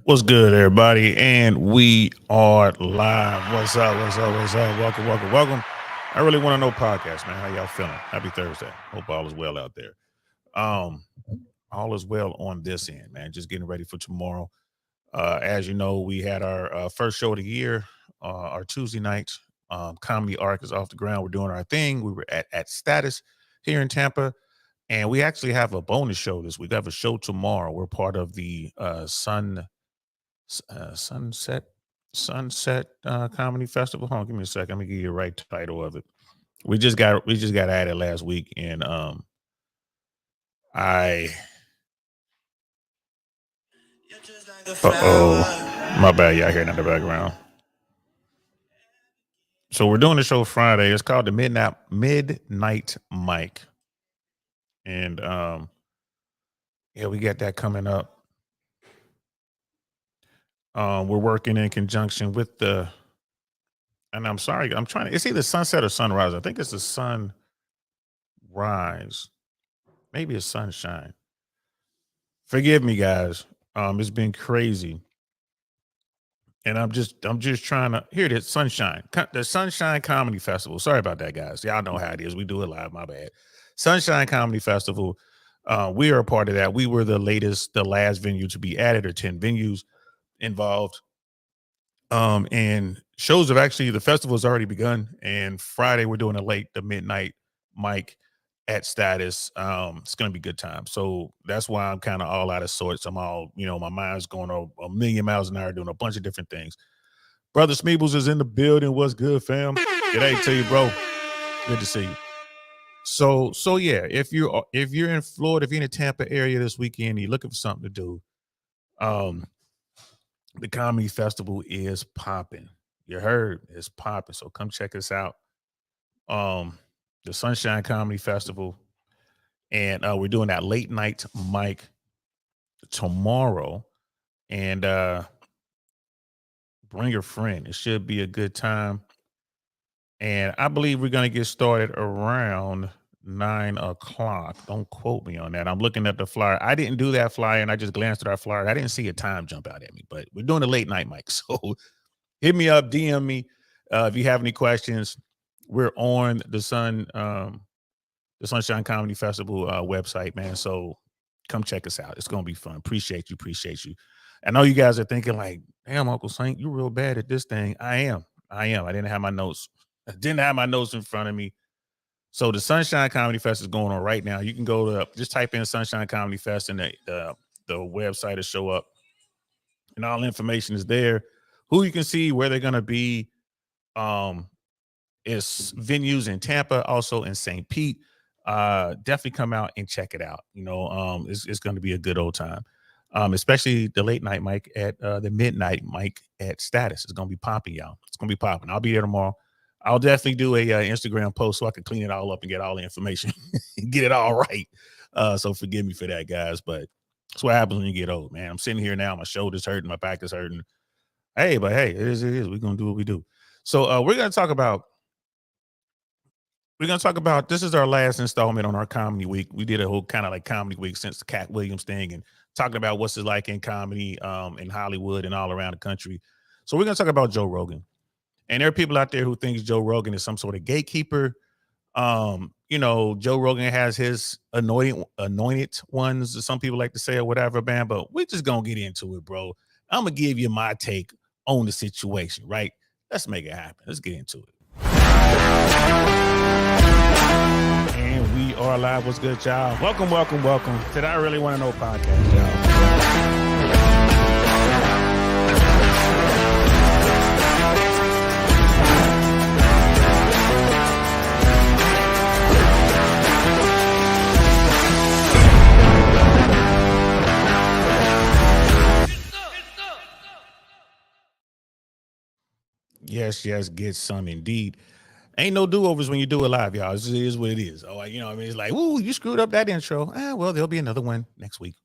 What's good, everybody? And we are live. What's up? What's up? What's up? Welcome, welcome, welcome. I really want to know podcast, man. How y'all feeling? Happy Thursday. Hope all is well out there. Um, all is well on this end, man. Just getting ready for tomorrow. As you know, we had our first show of the year, our Tuesday night. Comedy arc is off the ground. We're doing our thing. We were at Status here in Tampa, and we actually have a bonus show this week. We have a show tomorrow. We're part of the Sunset Comedy Festival. Hold on, give me a second. Let me give you the right title of it. We just got added last week, and I my bad, y'all hearing in the background. So we're doing the show Friday. It's called the Midnight Mike, and yeah, we got that coming up. We're working in conjunction with the, and I'm sorry, I'm trying to. It's either sunset or sunrise. I think it's the sunrise. Maybe it's sunshine. Forgive me, guys. It's been crazy, and I'm just trying to. Here it is, Sunshine, the Sunshine Comedy Festival. Sorry about that, guys. Y'all know how it is. We do it live. My bad. Sunshine Comedy Festival. We are a part of that. We were the last venue to be added, or 10 venues involved. And shows have actually, the festival has already begun. And Friday we're doing the midnight mic at Status. It's gonna be good time. So that's why I'm kind of all out of sorts. I'm all, my mind's going a million miles an hour doing a bunch of different things. Brother Smeebles is in the building. What's good, fam? G'day to you, bro. Good to see you. So yeah, if you're in Florida, if you're in the Tampa area this weekend, you're looking for something to do. Um, the comedy festival is popping. You heard it's popping. So come check us out. Um, the Sunshine Comedy Festival. And we're doing that late night mic tomorrow. And bring a friend. It should be a good time. And I believe we're going to get started around 9 o'clock. Don't quote me on that. I'm looking at the flyer. I didn't do that flyer, and I just glanced at our flyer. I didn't see a time jump out at me, but we're doing a late night mic. So hit me up, DM me if you have any questions. We're on the Sunshine Comedy Festival website, man. So come check us out. It's gonna be fun. Appreciate you. I know you guys are thinking like, damn, Uncle Saint, you're real bad at this thing. I am. I didn't have my notes. I didn't have my notes in front of me. So the Sunshine Comedy Fest is going on right now. You can go to, just type in Sunshine Comedy Fest, and the website will show up, and all information is there. Who you can see, where they're gonna be. Is venues in Tampa, also in St. Pete. Definitely come out and check it out. It's going to be a good old time. Especially the late night mic at the midnight mic at Status. It's going to be popping, y'all. It's going to be popping. I'll be there tomorrow. I'll definitely do a Instagram post so I can clean it all up and get all the information and get it all right. So forgive me for that, guys. But that's what happens when you get old, man. I'm sitting here now. My shoulder's hurting. My back is hurting. Hey, but hey, it is. We're going to do what we do. So we're going to talk about this is our last installment on our comedy week. We did a whole kind of like comedy week since the Cat Williams thing, and talking about what's it like in comedy in Hollywood and all around the country. So we're gonna talk about Joe Rogan. And there are people out there who thinks Joe Rogan is some sort of gatekeeper. Joe Rogan has his anointed ones, some people like to say, or whatever, man. But we're just gonna get into it, bro. I'm gonna give you my take on the situation, right? Let's make it happen. Let's get into it. And we are live. What's good, y'all? Welcome to the I Really Want to Know podcast, y'all. Yes, get some indeed. Ain't no do-overs when you do it live, y'all. It is what it is. Oh, it's like, ooh, you screwed up that intro. Well, there'll be another one next week.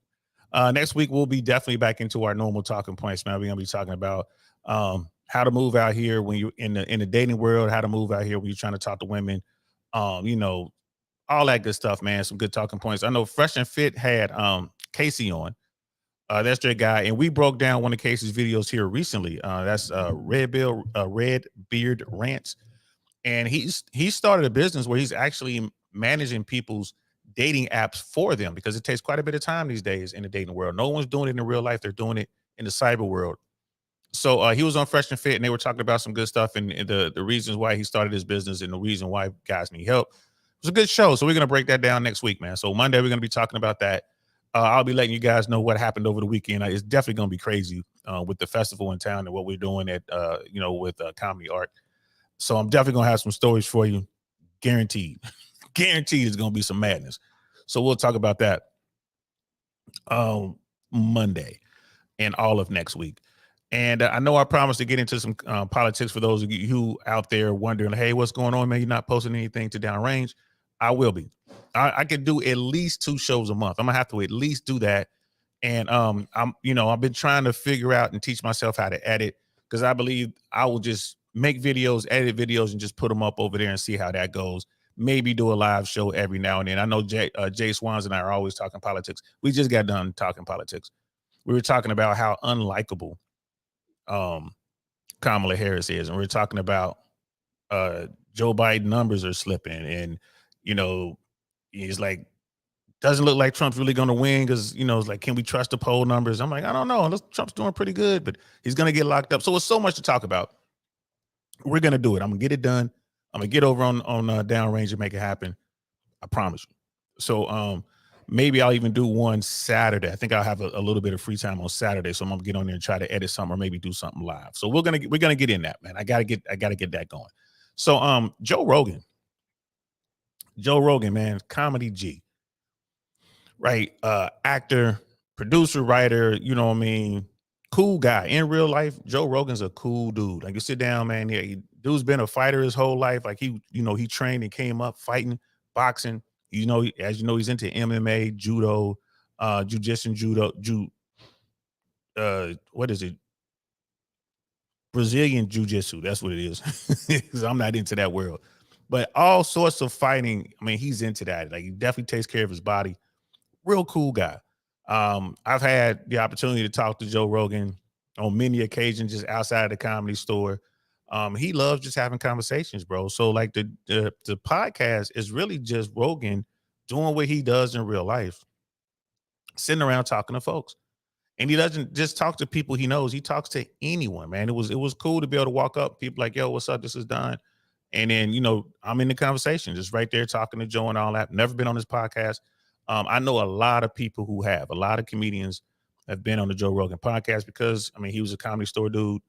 Next week, we'll be definitely back into our normal talking points, man. We're going to be talking about how to move out here when you're in the dating world, how to move out here when you're trying to talk to women, all that good stuff, man. Some good talking points. I know Fresh and Fit had Casey on. That's their guy, and we broke down one of Casey's videos here recently. That's Red Beard Rants, and he started a business where he's actually managing people's dating apps for them because it takes quite a bit of time these days in the dating world. No one's doing it in real life; they're doing it in the cyber world. So he was on Fresh and Fit, and they were talking about some good stuff and the reasons why he started his business and the reason why guys need help. It was a good show, so we're gonna break that down next week, man. So Monday we're gonna be talking about that. I'll be letting you guys know what happened over the weekend. It's definitely gonna be crazy with the festival in town and what we're doing at with Comedy Art. So I'm definitely gonna have some stories for you, guaranteed. Guaranteed, it's gonna be some madness. So we'll talk about that Monday and all of next week. And I know I promised to get into some politics for those of you who out there wondering, hey, what's going on, man? You're not posting anything to Downrange. I will be. I could do at least 2 shows a month. I'm gonna have to at least do that. And I've been trying to figure out and teach myself how to edit because I believe I will just make videos, edit videos, and just put them up over there and see how that goes. Maybe do a live show every now and then. I know Jay Swans and I are always talking politics. We just got done talking politics. We were talking about how unlikable um, Kamala Harris is, and we're talking about Joe Biden numbers are slipping, and you know, he's like, doesn't look like Trump's really going to win because it's like, can we trust the poll numbers? I'm like, I don't know. Trump's doing pretty good, but he's going to get locked up. So it's so much to talk about. We're going to do it. I'm going to get it done. I'm going to get over on Downrange and make it happen. I promise you. So maybe I'll even do one Saturday. I think I'll have a little bit of free time on Saturday, so I'm gonna get on there and try to edit something or maybe do something live. So we're gonna get in that, man. I gotta get that going. So Joe Rogan, man, comedy G, right? Actor, producer, writer. You know what I mean? Cool guy in real life. Joe Rogan's a cool dude. Like, you sit down, man. Yeah, dude's been a fighter his whole life. Like, he trained and came up fighting, boxing. As you know, he's into MMA, judo, jujitsu, what is it? Brazilian jiu-jitsu. That's what it is. Because I'm not into that world. But all sorts of fighting. I mean, he's into that. Like, he definitely takes care of his body. Real cool guy. I've had the opportunity to talk to Joe Rogan on many occasions just outside of the Comedy Store. He loves just having conversations, bro. So like the podcast is really just Rogan doing what he does in real life, sitting around talking to folks. And he doesn't just talk to people he knows. He talks to anyone, man. It was cool to be able to walk up, people like, yo, what's up? This is Don. And then, I'm in the conversation, just right there talking to Joe and all that. Never been on this podcast. I know a lot of people who have. A lot of comedians have been on the Joe Rogan podcast because, I mean, he was a Comedy Store dude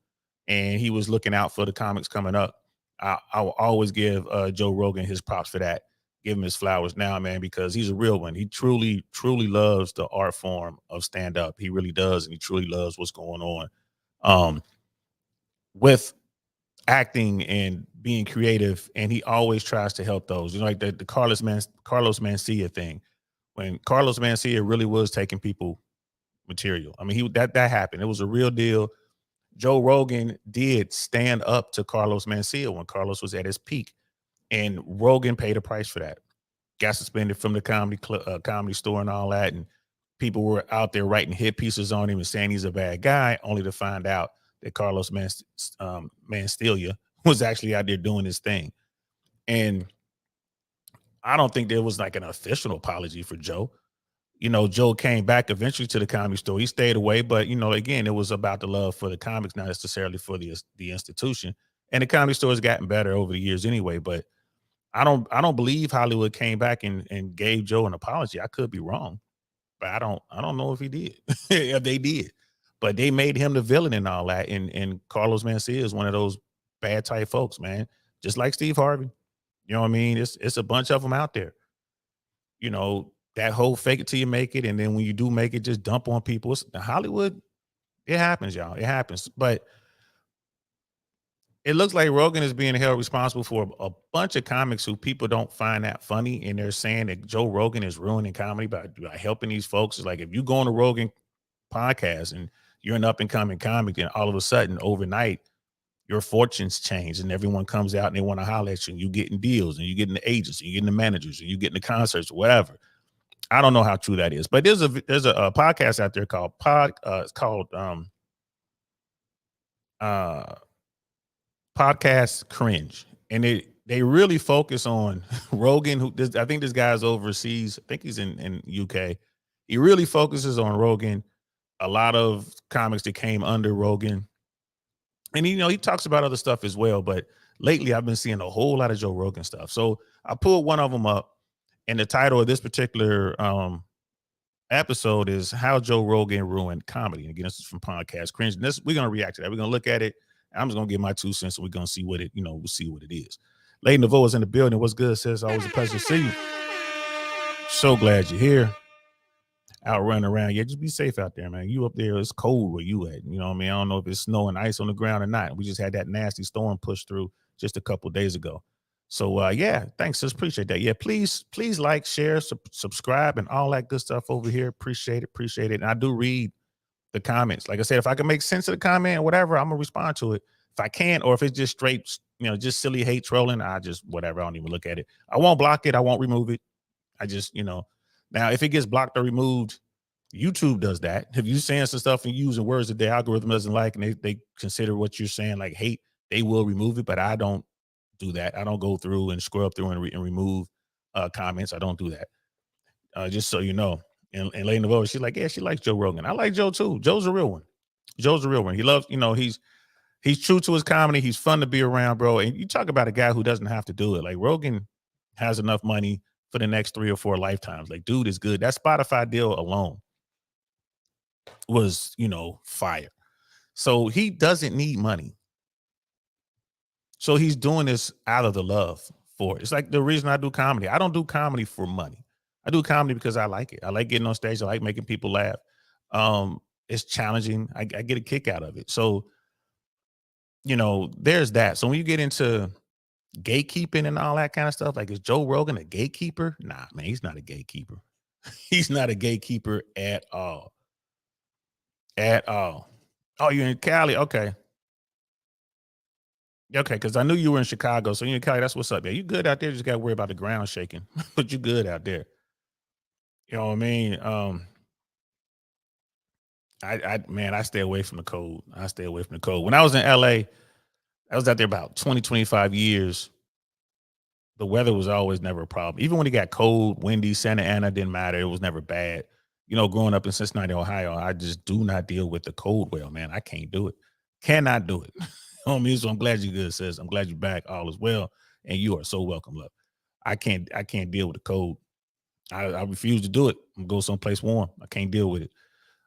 and he was looking out for the comics coming up. I will always give Joe Rogan his props for that. Give him his flowers now, man, because he's a real one. He truly, truly loves the art form of stand up. He really does, and he truly loves what's going on with acting and being creative. And he always tries to help those. Like the Carlos Mencia thing. When Carlos Mencia really was taking people material. I mean, that happened. It was a real deal. Joe Rogan did stand up to Carlos Mencia when Carlos was at his peak, and Rogan paid a price for that. Got suspended from the Comedy Store and all that, and people were out there writing hit pieces on him and saying he's a bad guy, only to find out that Carlos Mencia was actually out there doing his thing. And I don't think there was like an official apology for Joe. Joe came back eventually to the Comedy Store. He stayed away, but again, it was about the love for the comics, not necessarily for the institution. And the Comedy Store has gotten better over the years anyway. But I don't believe Hollywood came back and gave Joe an apology. I could be wrong, but I don't know if he did. If they did, but they made him the villain and all that. And Carlos Mencia is one of those bad type folks, man. Just like Steve Harvey. You know what I mean? It's a bunch of them out there. That whole fake it till you make it, and then when you do make it, just dump on people. Hollywood, it happens, y'all. It happens. But it looks like Rogan is being held responsible for a bunch of comics who people don't find that funny, and they're saying that Joe Rogan is ruining comedy by helping these folks. It's like if you go on a Rogan podcast and you're an up and coming comic, and all of a sudden overnight your fortunes change and everyone comes out and they want to holler at you, and you getting deals and you getting the agents and you getting the managers and you getting the concerts, whatever. I don't know how true that is, but there's a podcast out there called it's called uh podcast cringe, and they really focus on Rogan. I think this guy's overseas. I think he's in UK. He really focuses on Rogan. A lot of comics that came under Rogan, and he talks about other stuff as well. But lately, I've been seeing a whole lot of Joe Rogan stuff. So I pulled one of them up, and the title of this particular episode is "How Joe Rogan Ruined Comedy." And again, this is from Podcast Cringe. And this we're gonna react to that. We're gonna look at it. I'm just gonna give my 2 cents, and we're gonna see what we'll see what it is. Lady Naveau is in the building. What's good, sis? Always a pleasure to see you. So glad you're here. Out running around. Yeah, just be safe out there, man. You up there, it's cold where you at. You know what I mean? I don't know if it's snow and ice on the ground or not. We just had that nasty storm push through just a couple days ago. So yeah, thanks, sis. Appreciate that. Yeah, please like, share, subscribe, and all that good stuff over here. Appreciate it. And I do read the comments. Like I said, if I can make sense of the comment or whatever, I'm gonna respond to it. If I can't, or if it's just straight, just silly hate trolling, I just whatever. I don't even look at it. I won't block it. I won't remove it. I just, now if it gets blocked or removed, YouTube does that. If you're saying some stuff and using words that the algorithm doesn't like, and they consider what you're saying like hate, they will remove it. But I don't do that. I don't go through and scrub through and remove comments. I don't do that. Just so you know. And Lady Naveau, she's like, yeah, she likes Joe Rogan. I like Joe too. Joe's a real one. Joe's a real one. He loves, he's true to his comedy. He's fun to be around, bro. And you talk about a guy who doesn't have to do it. Like Rogan has enough money for the next 3 or 4 lifetimes. Like, dude is good. That Spotify deal alone was, fire. So he doesn't need money. So he's doing this out of the love for it. It's like the reason I do comedy. I don't do comedy for money. I do comedy because I like it. I like getting on stage. I like making people laugh. It's challenging. I get a kick out of it. So, there's that. So when you get into gatekeeping and all that kind of stuff, like is Joe Rogan a gatekeeper? Nah, man, he's not a gatekeeper. He's not a gatekeeper at all. At all. Oh, you're in Cali? Okay. Okay, because I knew you were in Chicago. So you're in Cali. That's what's up. Yeah, you good out there. Just got to worry about the ground shaking. But you good out there. You know what I mean? I stay away from the cold. I stay away from the cold. When I was in LA, I was out there about 20, 25 years. The weather was always never a problem. Even when it got cold, windy, Santa Ana didn't matter. It was never bad. Growing up in Cincinnati, Ohio, I just do not deal with the cold well, man. I can't do it. Cannot do it. Homie, so I'm glad you're good, sis. I'm glad you're back. All is well. And you are so welcome, love. I can't deal with the cold. I refuse to do it. I'm gonna go someplace warm. I can't deal with it.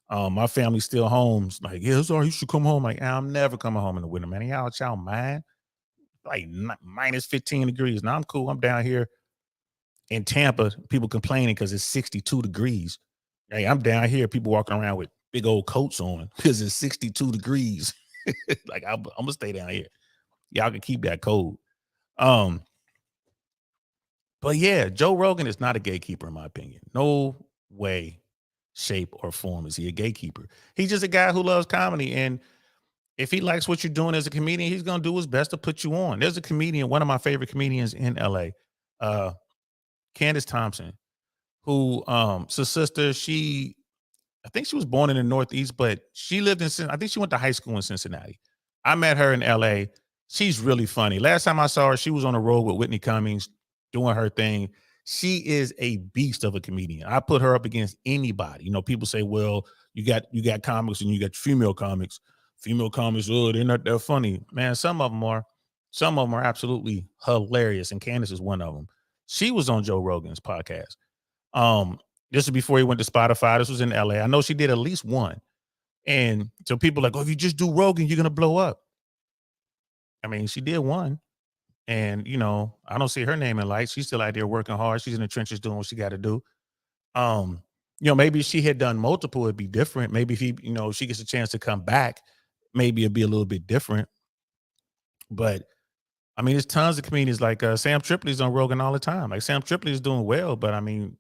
My family's still home. It's like, yeah, sorry, you should come home. Like, I'm never coming home in the winter, man. Y'all mind? Like minus 15 degrees. Now I'm cool. I'm down here in Tampa, people complaining because it's 62 degrees. Hey, I'm down here, people walking around with big old coats on because it's 62 degrees. Like I'm gonna stay down here. Y'all can keep that cold. Um, but yeah, Joe Rogan is not a gatekeeper, in my opinion. No way, shape, or form is he a gatekeeper. He's just a guy who loves comedy. And if he likes what you're doing as a comedian, he's gonna do his best to put you on. There's a comedian, one of my favorite comedians in LA, Candace Thompson, who so sister, I think she was born in the Northeast, but she lived I think she went to high school in Cincinnati. I met her in LA. She's really funny. Last time I saw her, she was on the road with Whitney Cummings doing her thing. She is a beast of a comedian. I put her up against anybody. People say, well, you got comics and you got female comics. Female comics, oh, they're not that funny. Man, some of them are. Some of them are absolutely hilarious. And Candace is one of them. She was on Joe Rogan's podcast. This was before he went to Spotify. This was in LA. I know she did at least one. And so people are like, oh, if you just do Rogan, you're gonna blow up. I mean, she did one. And I don't see her name in lights. She's still out there working hard. She's in the trenches doing what she got to do. Um, maybe if she had done multiple, it'd be different. Maybe if she gets a chance to come back, maybe it'd be a little bit different. But I mean, there's tons of comedians like Sam Tripoli's on Rogan all the time. Like Sam Tripoli is doing well, but I mean,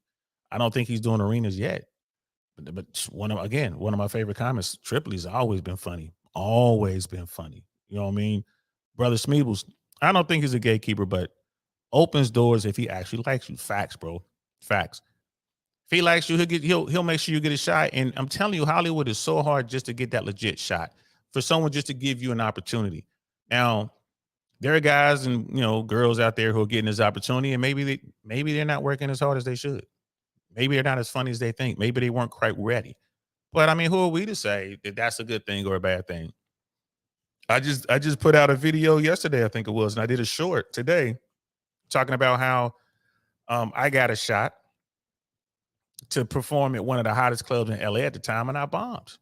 I don't think he's doing arenas yet. But one of my favorite comments, Tripoli's always been funny. Always been funny. You know what I mean? Brother Smeebles, I don't think he's a gatekeeper, but opens doors if he actually likes you. Facts, bro. Facts. If he likes you, he'll make sure you get a shot. And I'm telling you, Hollywood is so hard just to get that legit shot for someone just to give you an opportunity. Now, there are guys and girls out there who are getting this opportunity, and maybe they're not working as hard as they should. Maybe they're not as funny as they think. Maybe they weren't quite ready. But I mean, who are we to say that that's a good thing or a bad thing? I just put out a video yesterday, I think it was, and I did a short today talking about how I got a shot to perform at one of the hottest clubs in LA at the time, and I bombed.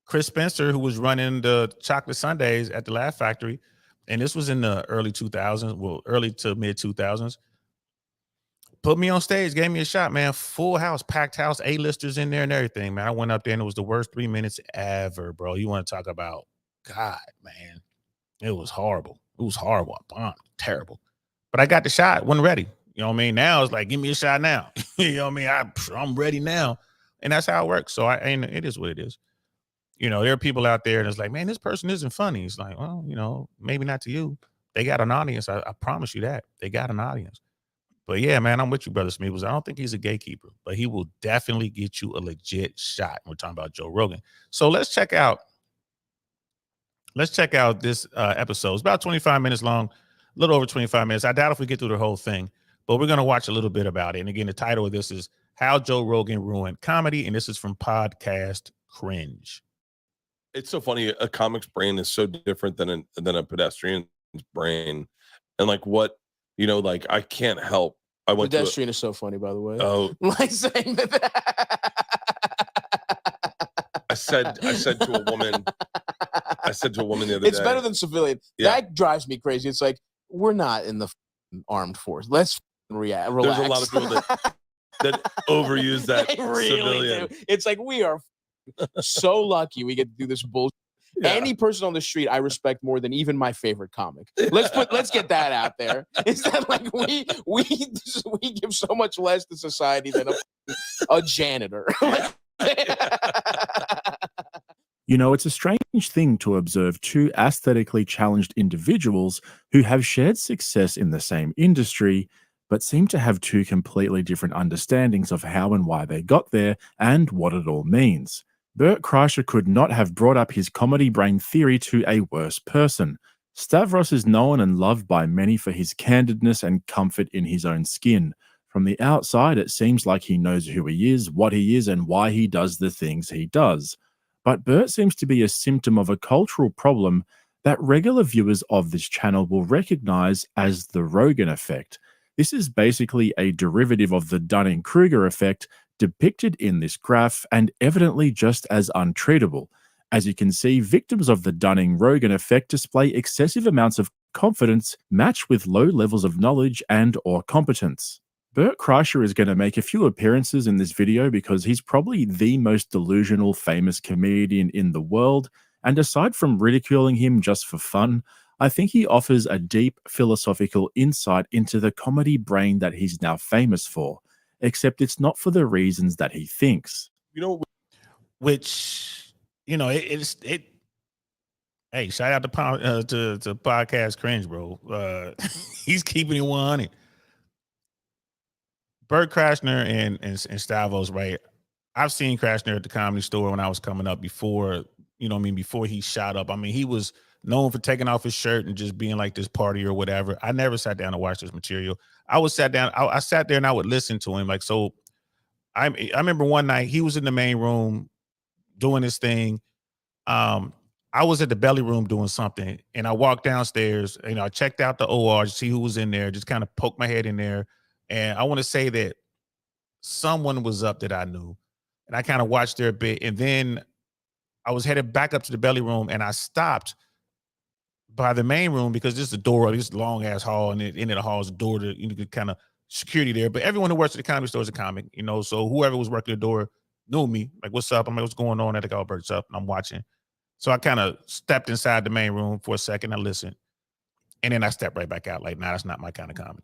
Chris Spencer, who was running the Chocolate Sundays at the Laugh Factory, and this was in the early 2000s, well, early to mid 2000s, put me on stage, gave me a shot, man. Full house, packed house, A-listers in there and everything, man. I went up there and it was the worst 3 minutes ever, bro. You want to talk about, God, man. It was horrible. It was horrible. I bombed. Terrible. But I got the shot, wasn't ready. You know what I mean? Now it's like, give me a shot now. You know what I mean? I'm ready now. And that's how it works. So it is what it is. There are people out there and it's like, man, this person isn't funny. It's like, well, maybe not to you. They got an audience. I promise you that. They got an audience. But yeah, man, I'm with you, Brother Smeagol. I don't think he's a gatekeeper, but he will definitely get you a legit shot. We're talking about Joe Rogan. So let's check out this episode. It's about 25 minutes long, a little over 25 minutes. I doubt if we get through the whole thing, but we're going to watch a little bit about it. And again, the title of this is How Joe Rogan Ruined Comedy, and this is from Podcast Cringe. It's so funny. A comic's brain is so different than a pedestrian's brain. And like like I can't help. Pedestrian is so funny, by the way. Oh, like saying that. I said to a woman the other day. It's better than civilian. Yeah. That drives me crazy. It's like, we're not in the armed force. Let's relax. There's a lot of people that overuse that They really civilian. do. It's like, we are so lucky we get to do this bullshit. Yeah. Any person on the street I respect more than even my favorite comic. Let's get that out there. Is that like we give so much less to society than a janitor. It's a strange thing to observe two aesthetically challenged individuals who have shared success in the same industry, but seem to have two completely different understandings of how and why they got there and what it all means. Bert Kreischer could not have brought up his comedy brain theory to a worse person. Stavros is known and loved by many for his candidness and comfort in his own skin. From the outside, it seems like he knows who he is, what he is, and why he does the things he does. But Bert seems to be a symptom of a cultural problem that regular viewers of this channel will recognize as the Rogan effect. This is basically a derivative of the Dunning-Kruger effect depicted in this graph and evidently just as untreatable. As you can see, victims of the Dunning-Rogan effect display excessive amounts of confidence matched with low levels of knowledge and or competence. Bert Kreischer is going to make a few appearances in this video because he's probably the most delusional famous comedian in the world, and aside from ridiculing him just for fun, I think he offers a deep philosophical insight into the comedy brain that he's now famous for, except it's not for the reasons that he thinks. Which, hey, shout out to Podcast Cringe, bro. He's keeping it 100. Bert Kreischer and Stavros, right? I've seen Kreischer at the Comedy Store when I was coming up before, before he shot up. I mean, he was known for taking off his shirt and just being like this party or whatever. I never sat down to watch this material. I sat there and I would listen to him. Like, so I remember one night he was in the main room doing his thing. I was at the belly room doing something, and I walked downstairs. I checked out the OR to see who was in there, just kind of poked my head in there. And I want to say that someone was up that I knew, and I kind of watched there a bit. And then I was headed back up to the belly room, and I stopped by the main room because this is a door, this long ass hall, and in the hall is a door to kind of security there. But everyone who works at the Comedy Store is a comic, so whoever was working the door knew me. Like, what's up? I'm like, what's going on? I think Albert's up, and I'm watching. So I kind of stepped inside the main room for a second. I listened, and then I stepped right back out. Like, nah, that's not my kind of comedy.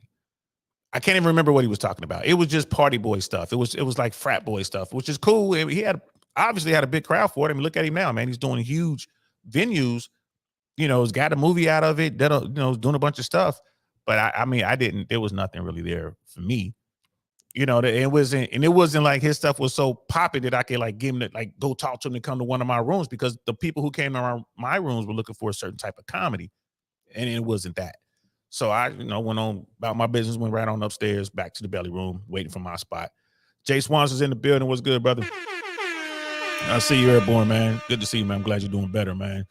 I can't even remember what he was talking about. It was just party boy stuff. It was like frat boy stuff, which is cool. He obviously had a big crowd for it. I mean, look at him now, man. He's doing huge venues. He's got a movie out of it. That doing a bunch of stuff. But I mean, there was nothing really there for me. You know, it wasn't like his stuff was so popping that I could like give him like go talk to him to come to one of my rooms, because the people who came around my rooms were looking for a certain type of comedy, and it wasn't that. So I, went on about my business, went right on upstairs, back to the belly room, waiting for my spot. Jay Swanson's in the building. What's good, brother? I see you, Airborne, man. Good to see you, man. I'm glad you're doing better, man.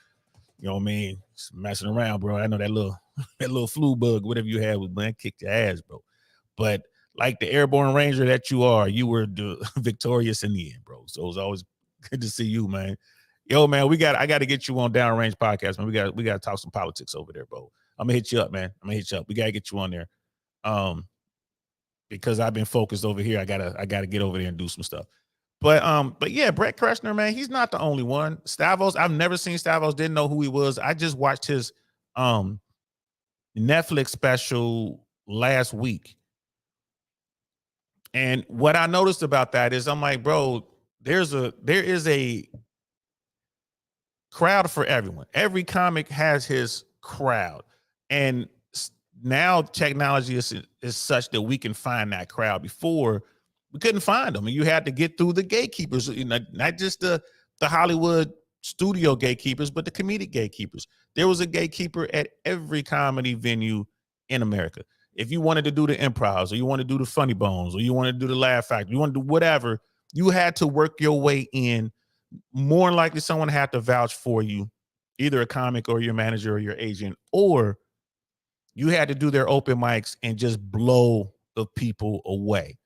You know what I mean? Just messing around, bro. I know that little flu bug, whatever you had, was, man, kicked your ass, bro. But like the Airborne Ranger that you are, you were victorious in the end, bro. So it was always good to see you, man. Yo, man, I got to get you on Downrange Podcast, man. We got to talk some politics over there, bro. I'm gonna hit you up, man. I'm gonna hit you up. We gotta get you on there, because I've been focused over here. I gotta get over there and do some stuff. But yeah, Brett Kreshner, man, he's not the only one. Stavros, I've never seen Stavros. Didn't know who he was. I just watched his Netflix special last week, and what I noticed about that is, I'm like, bro, there is a crowd for everyone. Every comic has his crowd. And now technology is such that we can find that crowd. Before, we couldn't find them, and you had to get through the gatekeepers, not just the Hollywood studio gatekeepers, but the comedic gatekeepers. There was a gatekeeper at every comedy venue in America. If you wanted to do the improvs, or you wanted to do the funny bones, or you wanted to do the laugh factory, you want to do whatever, you had to work your way in. More than likely, someone had to vouch for you, either a comic or your manager or your agent, or you had to do their open mics and just blow the people away.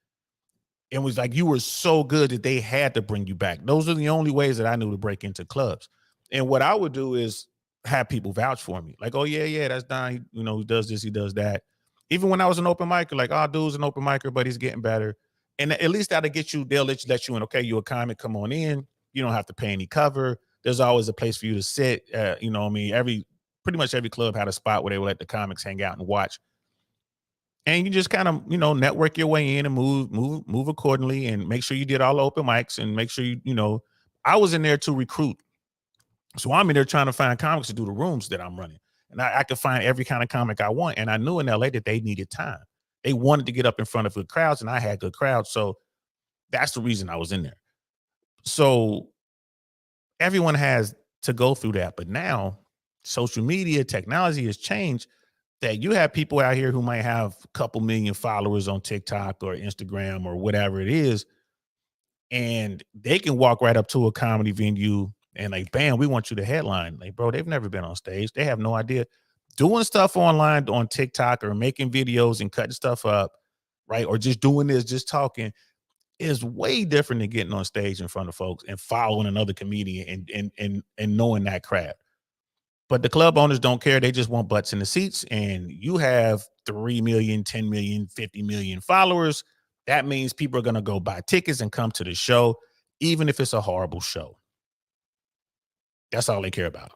It was like you were so good that they had to bring you back. Those are the only ways that I knew to break into clubs. And what I would do is have people vouch for me. Like, oh, yeah, that's Don. He does this, he does that. Even when I was an open micer, like, oh, dude's an open micer, but he's getting better. And at least that'll get you, they'll let you in. Okay, you're a comic, come on in. You don't have to pay any cover. There's always a place for you to sit. Pretty much every club had a spot where they would let the comics hang out and watch. And you just kind of, network your way in and move accordingly, and make sure you did all the open mics, and make sure I was in there to recruit. So I'm in there trying to find comics to do the rooms that I'm running. And I could find every kind of comic I want. And I knew in LA that they needed time. They wanted to get up in front of good crowds, and I had good crowds. So that's the reason I was in there. So everyone has to go through that. But now social media technology has changed, that you have people out here who might have a couple million followers on TikTok or Instagram or whatever it is, and they can walk right up to a comedy venue and like, bam, we want you to headline. Like, bro, they've never been on stage. They have no idea. Doing stuff online on TikTok or making videos and cutting stuff up, right? Or just doing this, just talking, is way different than getting on stage in front of folks and following another comedian and knowing that craft. But the club owners don't care. They just want butts in the seats. And you have 3 million, 10 million, 50 million followers. That means people are going to go buy tickets and come to the show, even if it's a horrible show. That's all they care about.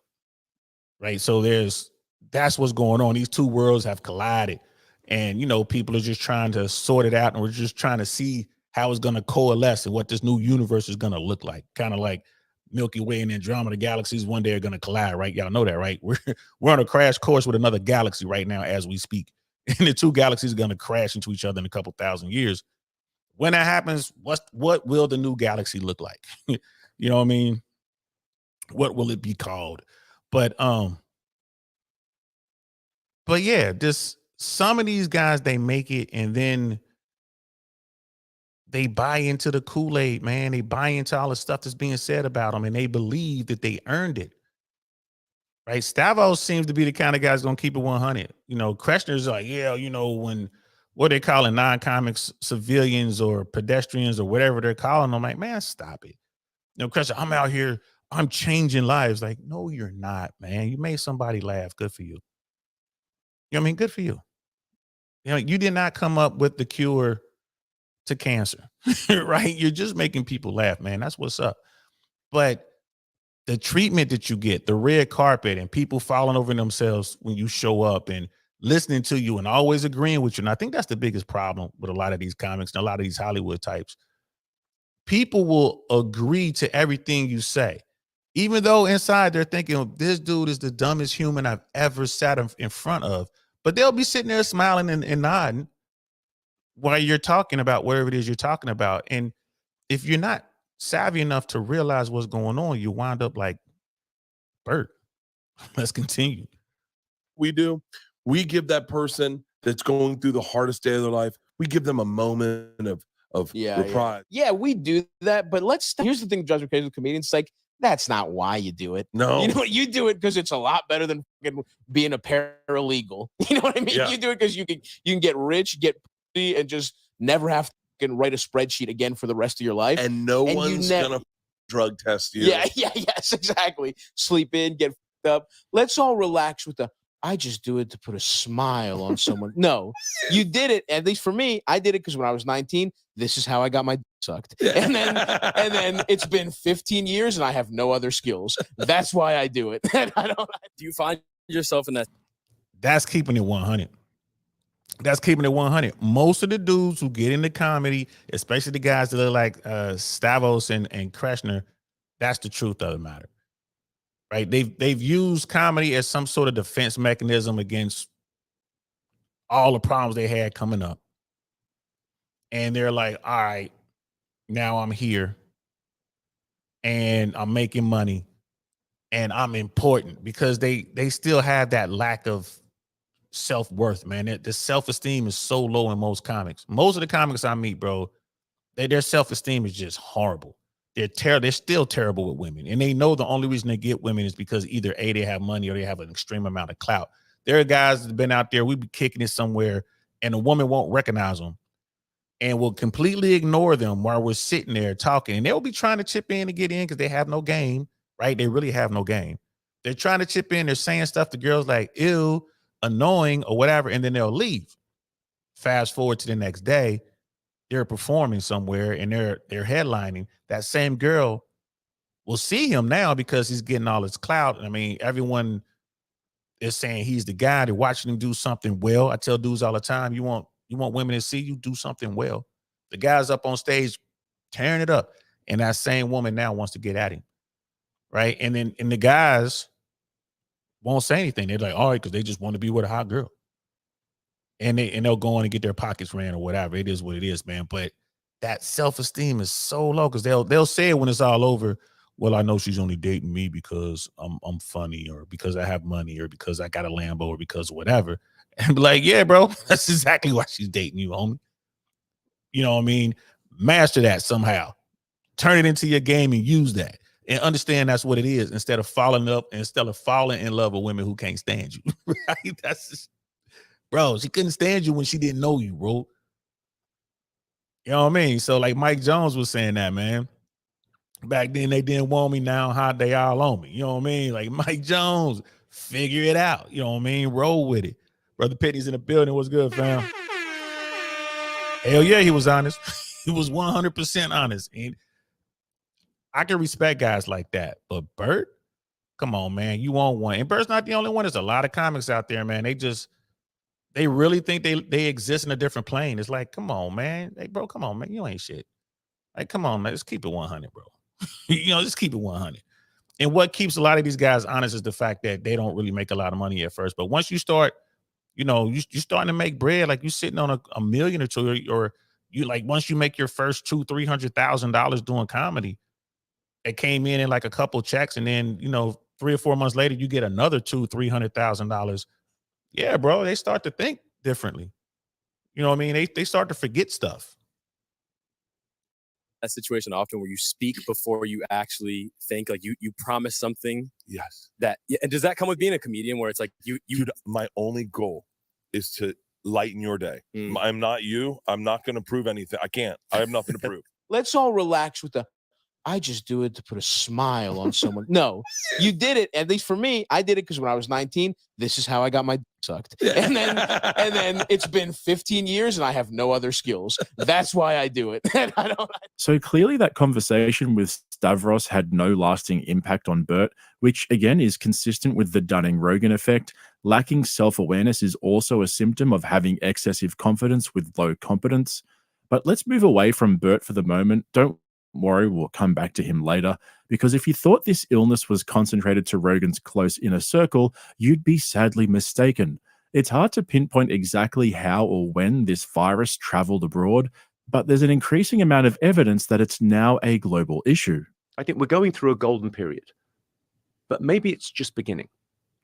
Right. So that's what's going on. These two worlds have collided. And, people are just trying to sort it out. And we're just trying to see how it's going to coalesce and what this new universe is going to look like. Kind of like Milky Way and Andromeda galaxies one day are going to collide, right? Y'all know that, right? We're on a crash course with another galaxy right now as we speak. And the two galaxies are going to crash into each other in a couple thousand years. When that happens, what will the new galaxy look like? You know what I mean? What will it be called? But yeah, some of these guys, they make it, and then they buy into the Kool-Aid, man. They buy into all the stuff that's being said about them, and they believe that they earned it. Right? Stavros seems to be the kind of guy that's going to keep it 100. Kreshner's like, yeah, when what they calling non-comics civilians or pedestrians or whatever they're calling them, like, man, stop it. Kreshner, I'm out here, I'm changing lives. Like, no, you're not, man. You made somebody laugh. Good for you. You know what I mean? Good for you. You did not come up with the cure to cancer, right? You're just making people laugh, man. That's what's up. But the treatment that you get, the red carpet, and people falling over themselves when you show up and listening to you and always agreeing with you. And I think that's the biggest problem with a lot of these comics and a lot of these Hollywood types. People will agree to everything you say, even though inside they're thinking, this dude is the dumbest human I've ever sat in front of. But they'll be sitting there smiling and nodding while you're talking about whatever it is you're talking about. And if you're not savvy enough to realize what's going on, you wind up like Bert. Let's continue. We do. We give that person that's going through the hardest day of their life, we give them a moment of reprise. Yeah, we do that. But here's the thing that drives me crazy with comedians. It's like, that's not why you do it. No. You know what? You do it because it's a lot better than fucking being a paralegal. You know what I mean? Yeah. You do it because you can get rich, get pretty, and just never have to fucking write a spreadsheet again for the rest of your life. And no one's gonna drug test you. Yes, exactly. Sleep in, get fucked up. Let's all relax with I just do it to put a smile on someone. No, you did it. At least for me, I did it because when I was 19, this is how I got my dick sucked. And then it's been 15 years and I have no other skills. That's why I do it. And Do you find yourself in that? That's keeping it 100. That's keeping it 100. Most of the dudes who get into comedy, especially the guys that look like Stavros and Kreshner, that's the truth of the matter. Right? They've used comedy as some sort of defense mechanism against all the problems they had coming up. And they're like, all right, now I'm here and I'm making money and I'm important, because they still have that lack of self-worth, man. The self-esteem is so low in most comics. Most of the comics I meet, bro, their self-esteem is just horrible. They're still terrible with women. And they know the only reason they get women is because either A, they have money, or they have an extreme amount of clout. There are guys that have been out there, we be kicking it somewhere, and a woman won't recognize them and will completely ignore them while we're sitting there talking. And they'll be trying to chip in to get in because they have no game, right? They really have no game. They're trying to chip in. They're saying stuff to girls like, ew, annoying, or whatever, and then they'll leave. Fast forward to the next day, they're performing somewhere and they're headlining. That same girl will see him now because he's getting all his clout. I mean, everyone is saying he's the guy. They're watching him do something well. I tell dudes all the time, you want women to see you do something well. The guy's up on stage tearing it up, and that same woman now wants to get at him, right? And the guys won't say anything. They're like, all right, because they just want to be with a hot girl. And they'll go on and get their pockets ran or whatever. It is what it is, man. But that self-esteem is so low because they'll say it when it's all over. Well, I know she's only dating me because I'm funny, or because I have money, or because I got a Lambo, or because of whatever. And be like, yeah, bro, that's exactly why she's dating you, homie. You know what I mean? Master that somehow. Turn it into your game and use that. And understand that's what it is, instead of falling in love with women who can't stand you. Right? That's just, bro, she couldn't stand you when she didn't know you, bro. You know what I mean? So like Mike Jones was saying that, man. Back then they didn't want me, now how they all on me. You know what I mean? Like Mike Jones, figure it out. You know what I mean? Roll with it. Brother Pitney's in the building. What's good, fam? Hell yeah, he was honest. He was 100% honest. And I can respect guys like that. But Bert, come on, man. You want one. And Bert's not the only one. There's a lot of comics out there, man. They really think they exist in a different plane. It's like, come on, man. Hey, bro, come on, man. You ain't shit. Like, come on, man. Just keep it 100, bro. Just keep it 100. And what keeps a lot of these guys honest is the fact that they don't really make a lot of money at first. But once you start, you're starting to make bread, like you're sitting on a million or two, or you like once you make your first $200,000-$300,000 doing comedy, it came in like a couple checks, and then 3 or 4 months later you get another $200,000-$300,000. Yeah, bro, they start to think differently. You know what I mean? They start to forget stuff. That situation often where you speak before you actually think, like you promise something. Yes. And does that come with being a comedian, where it's like Dude, my only goal is to lighten your day. I'm not you. I'm not going to prove anything. I can't. I have nothing to prove. Let's all relax with I just do it to put a smile on someone. No, you did it. At least for me, I did it because when I was 19, this is how I got my dick sucked. And then it's been 15 years and I have no other skills. That's why I do it. And So clearly that conversation with Stavros had no lasting impact on Bert, which again is consistent with the Dunning-Rogan effect. Lacking self-awareness is also a symptom of having excessive confidence with low competence. But let's move away from Bert for the moment. Don't worry, we'll come back to him later, because if you thought this illness was concentrated to Rogan's close inner circle, you'd be sadly mistaken. It's hard to pinpoint exactly how or when this virus traveled abroad, but there's an increasing amount of evidence that it's now a global issue. I think we're going through a golden period, but maybe it's just beginning.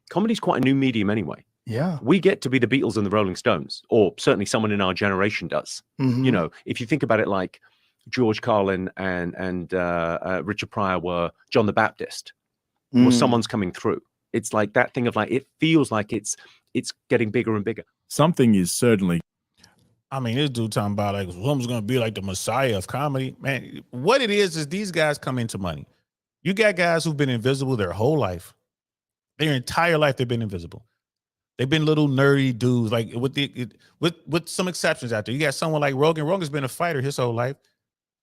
Comedy's quite a new medium anyway. Yeah. We get to be the Beatles and the Rolling Stones, or certainly someone in our generation does. You know, if you think about it, like George Carlin and Richard Pryor were John the Baptist, or someone's coming through. It's like that thing of like, it feels like it's getting bigger and bigger. Something is certainly. I mean, this dude talking about like woman's gonna be like the messiah of comedy. Man, what it is these guys come into money. You got guys who've been invisible their whole life. Their entire life they've been invisible. They've been little nerdy dudes, like with some exceptions out there. You got someone like Rogan. Rogan's been a fighter his whole life.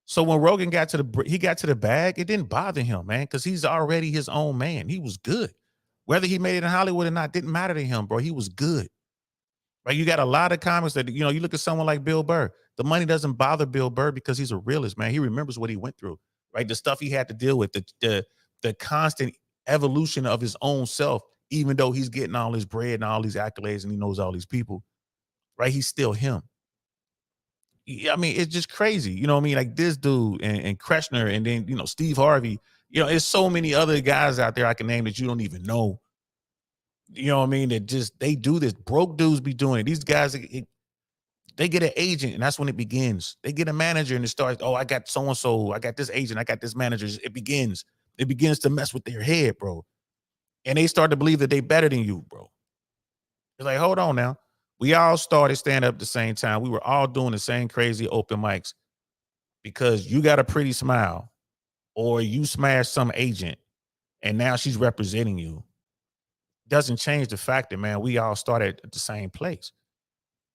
So when Rogan got to the bag, it didn't bother him, man, because he's already his own man. He was good. Whether he made it in Hollywood or not didn't matter to him, bro. He was good. Right? You got a lot of comics that, you look at someone like Bill Burr. The money doesn't bother Bill Burr because he's a realist, man. He remembers what he went through, right? The stuff he had to deal with, the constant evolution of his own self, even though he's getting all his bread and all these accolades and he knows all these people, right? He's still him. I mean, it's just crazy. You know what I mean? Like this dude and Kreshner and then, Steve Harvey, there's so many other guys out there I can name that you don't even know. You know what I mean? That just, they do this. Broke dudes be doing it. These guys, they get an agent and that's when it begins. They get a manager and it starts, oh, I got so-and-so, I got this agent, I got this manager. It begins to mess with their head, bro. And they start to believe that they better than you, bro. It's like, hold on now. We all started stand up at the same time. We were all doing the same crazy open mics because you got a pretty smile or you smashed some agent and now she's representing you. Doesn't change the fact that, man, we all started at the same place.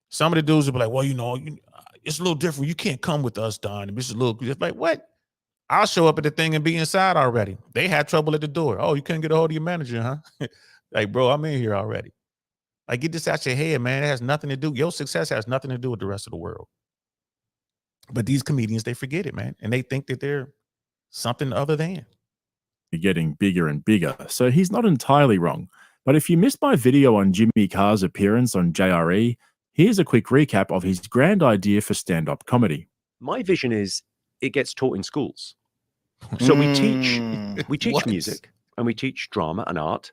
Some of the dudes will be like, well, it's a little different. You can't come with us, Don. It's like, what? I'll show up at the thing and be inside already. They had trouble at the door. Oh, you couldn't get a hold of your manager, huh? Like, bro, I'm in here already. Like, get this out your head, man. It has nothing to do. Your success has nothing to do with the rest of the world. But these comedians, they forget it, man. And they think that they're something other than. Getting bigger and bigger. So he's not entirely wrong. But if you missed my video on Jimmy Carr's appearance on JRE, here's a quick recap of his grand idea for stand-up comedy. My vision is it gets taught in schools. So we teach What? music and we teach drama and art.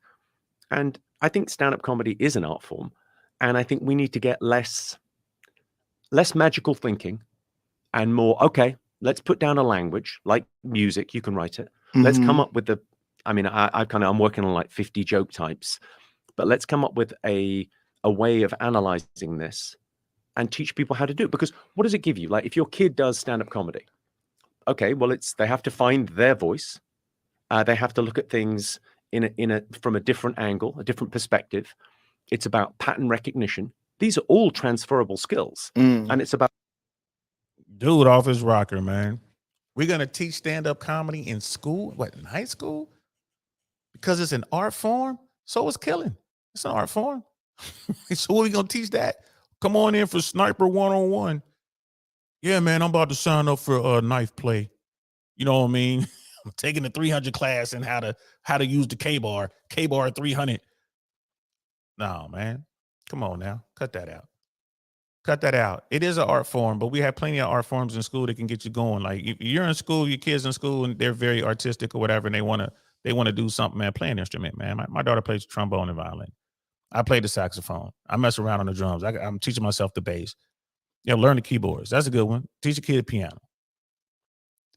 And I think stand-up comedy is an art form. And I think we need to get less magical thinking and more, okay, let's put down a language like music. You can write it. Let's come up with I'm working on like 50 joke types, but let's come up with a way of analyzing this and teach people how to do it. Because what does it give you? Like if your kid does stand-up comedy, okay, well, they have to find their voice. They have to look at things from a different angle, a different perspective. It's about pattern recognition. These are all transferable skills. And it's about Dude off his rocker, man. We're going to teach stand-up comedy in school? What, in high school? Because it's an art form? So it's killing. It's an art form. So what are we going to teach that? Come on in for Sniper 101. Yeah, man, I'm about to sign up for a knife play. You know what I mean? I'm taking the 300 class and how to use the K-bar 300. No, man. Come on now. Cut that out. Cut that out. It is an art form, but we have plenty of art forms in school that can get you going. Like if you're in school, your kids in school, and they're very artistic or whatever, and they want to do something, man. Play an instrument, man. My daughter plays trombone and violin. I play the saxophone. I mess around on the drums. I'm teaching myself the bass. Learn the keyboards. That's a good one. Teach a kid piano.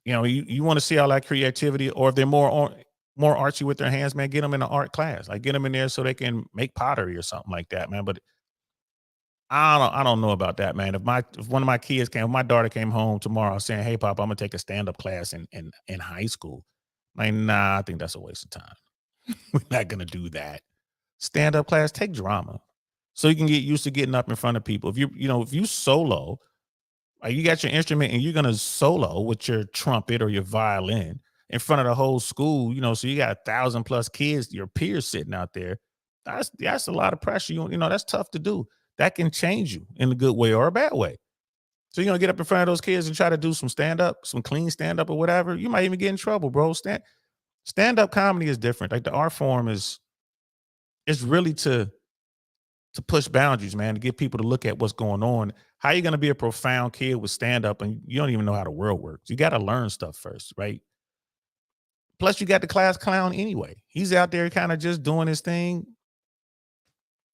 You want to see all that creativity, or if they're more artsy with their hands, man, get them in an art class. Like get them in there so they can make pottery or something like that, man. But I don't know about that, man. If one of my kids if my daughter came home tomorrow saying, "Hey, Papa, I'm gonna take a stand-up class in high school," like, nah, I think that's a waste of time. We're not gonna do that. Stand-up class, take drama, so you can get used to getting up in front of people. If you solo, like you got your instrument and you're gonna solo with your trumpet or your violin in front of the whole school, so you got 1,000+ kids, your peers sitting out there. That's a lot of pressure. That's tough to do. That can change you in a good way or a bad way. So you're going to get up in front of those kids and try to do some stand-up, some clean stand-up or whatever. You might even get in trouble, bro. Stand-up comedy is different. Like the art form is really to to push boundaries, man, to get people to look at what's going on. How you going to be a profound kid with stand up and you don't even know how the world works? You got to learn stuff first, right? Plus, you got the class clown anyway. He's out there kind of just doing his thing.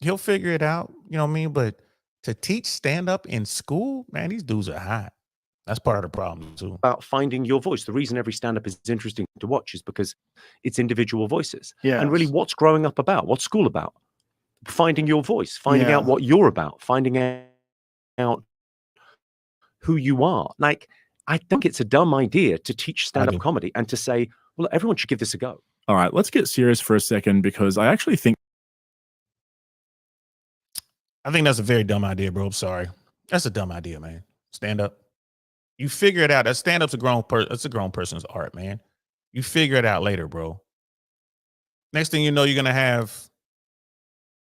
He'll figure it out, you know what I mean? But to teach stand up in school, man, these dudes are hot. That's part of the problem too. About finding your voice. The reason every stand-up is interesting to watch is because it's individual voices. And really, what's growing up about? What's school about? Finding your voice, finding out what you're about, finding out who you are. Like, I think it's a dumb idea to teach stand-up comedy and to say, well, everyone should give this a go. All right, let's get serious for a second, because I actually think that's a very dumb idea, bro. I'm sorry. That's a dumb idea, man. Stand up. You figure it out. That stand up's it's a grown person's art, man. You figure it out later, bro. Next thing you know, you're gonna have,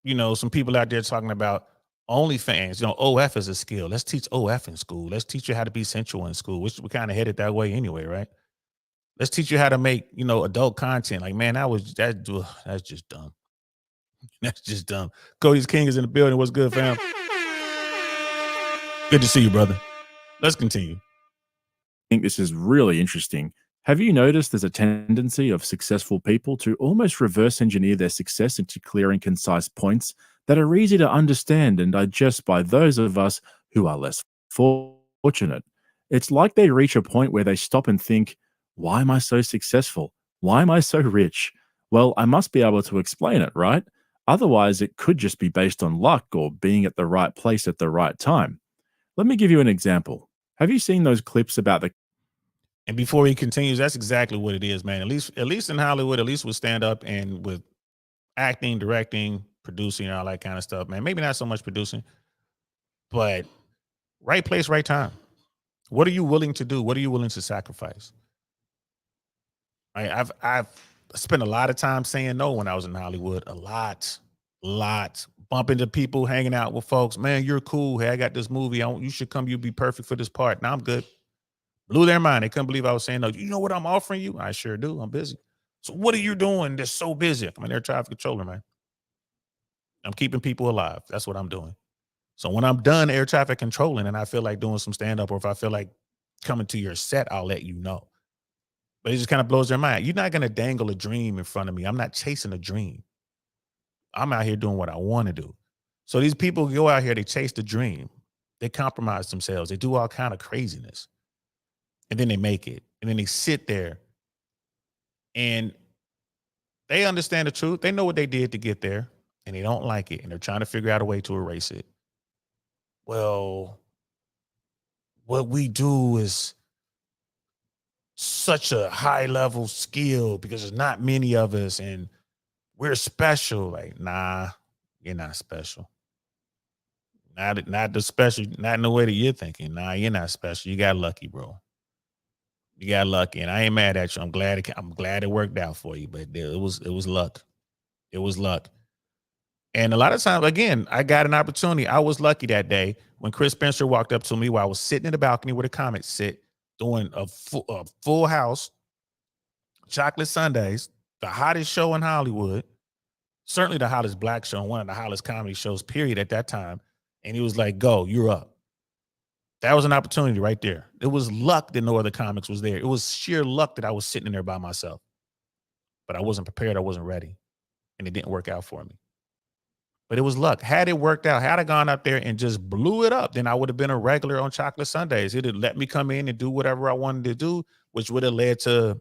some people out there talking about OnlyFans. OF is a skill. Let's teach OF in school. Let's teach you how to be sensual in school, which we kind of headed that way anyway, right? Let's teach you how to make, adult content. Like, man, that's just dumb. That's just dumb. Cody's King is in the building. What's good, fam? Good to see you, brother. Let's continue. I think this is really interesting. Have you noticed there's a tendency of successful people to almost reverse engineer their success into clear and concise points that are easy to understand and digest by those of us who are less fortunate? It's like they reach a point where they stop and think, why am I so successful? Why am I so rich? Well, I must be able to explain it, right? Otherwise, it could just be based on luck or being at the right place at the right time. Let me give you an example. Have you seen those clips about the... And before he continues, that's exactly what it is, man. At least in Hollywood, at least with stand up and with acting, directing, producing, and all that kind of stuff, man. Maybe not so much producing, but right place, right time. What are you willing to do? What are you willing to sacrifice? I've spent a lot of time saying no when I was in Hollywood. A lot. Bumping into people, hanging out with folks. Man, you're cool. Hey, I got this movie. You should come. You'd be perfect for this part. Now I'm good. Blew their mind. They couldn't believe I was saying no. You know what I'm offering you? I sure do. I'm busy. So what are you doing that's so busy? I'm an air traffic controller, man. I'm keeping people alive. That's what I'm doing. So when I'm done air traffic controlling and I feel like doing some stand-up, or if I feel like coming to your set, I'll let you know. But it just kind of blows their mind. You're not going to dangle a dream in front of me. I'm not chasing a dream. I'm out here doing what I want to do. So these people go out here, they chase the dream. They compromise themselves. They do all kind of craziness. And then they make it. And then they sit there and they understand the truth. They know what they did to get there and they don't like it. And they're trying to figure out a way to erase it. Well, what we do is such a high level skill because there's not many of us and we're special. Like, nah, you're not special. Not the special, not in the way that you're thinking. Nah, you're not special. You got lucky, bro. You got lucky, and I ain't mad at you. I'm glad it worked out for you, but it was luck. It was luck. And a lot of times, again, I got an opportunity. I was lucky that day when Chris Spencer walked up to me while I was sitting in the balcony where the comics sit, doing a full house, chocolate Sundays, the hottest show in Hollywood, certainly the hottest black show, one of the hottest comedy shows, period, at that time. And he was like, go, you're up. That was an opportunity right there. It was luck that no other comics was there. It was sheer luck that I was sitting in there by myself. But I wasn't prepared. I wasn't ready. And it didn't work out for me. But it was luck. Had it worked out, had I gone up there and just blew it up, then I would have been a regular on Chocolate Sundays. It would let me come in and do whatever I wanted to do, which would have led to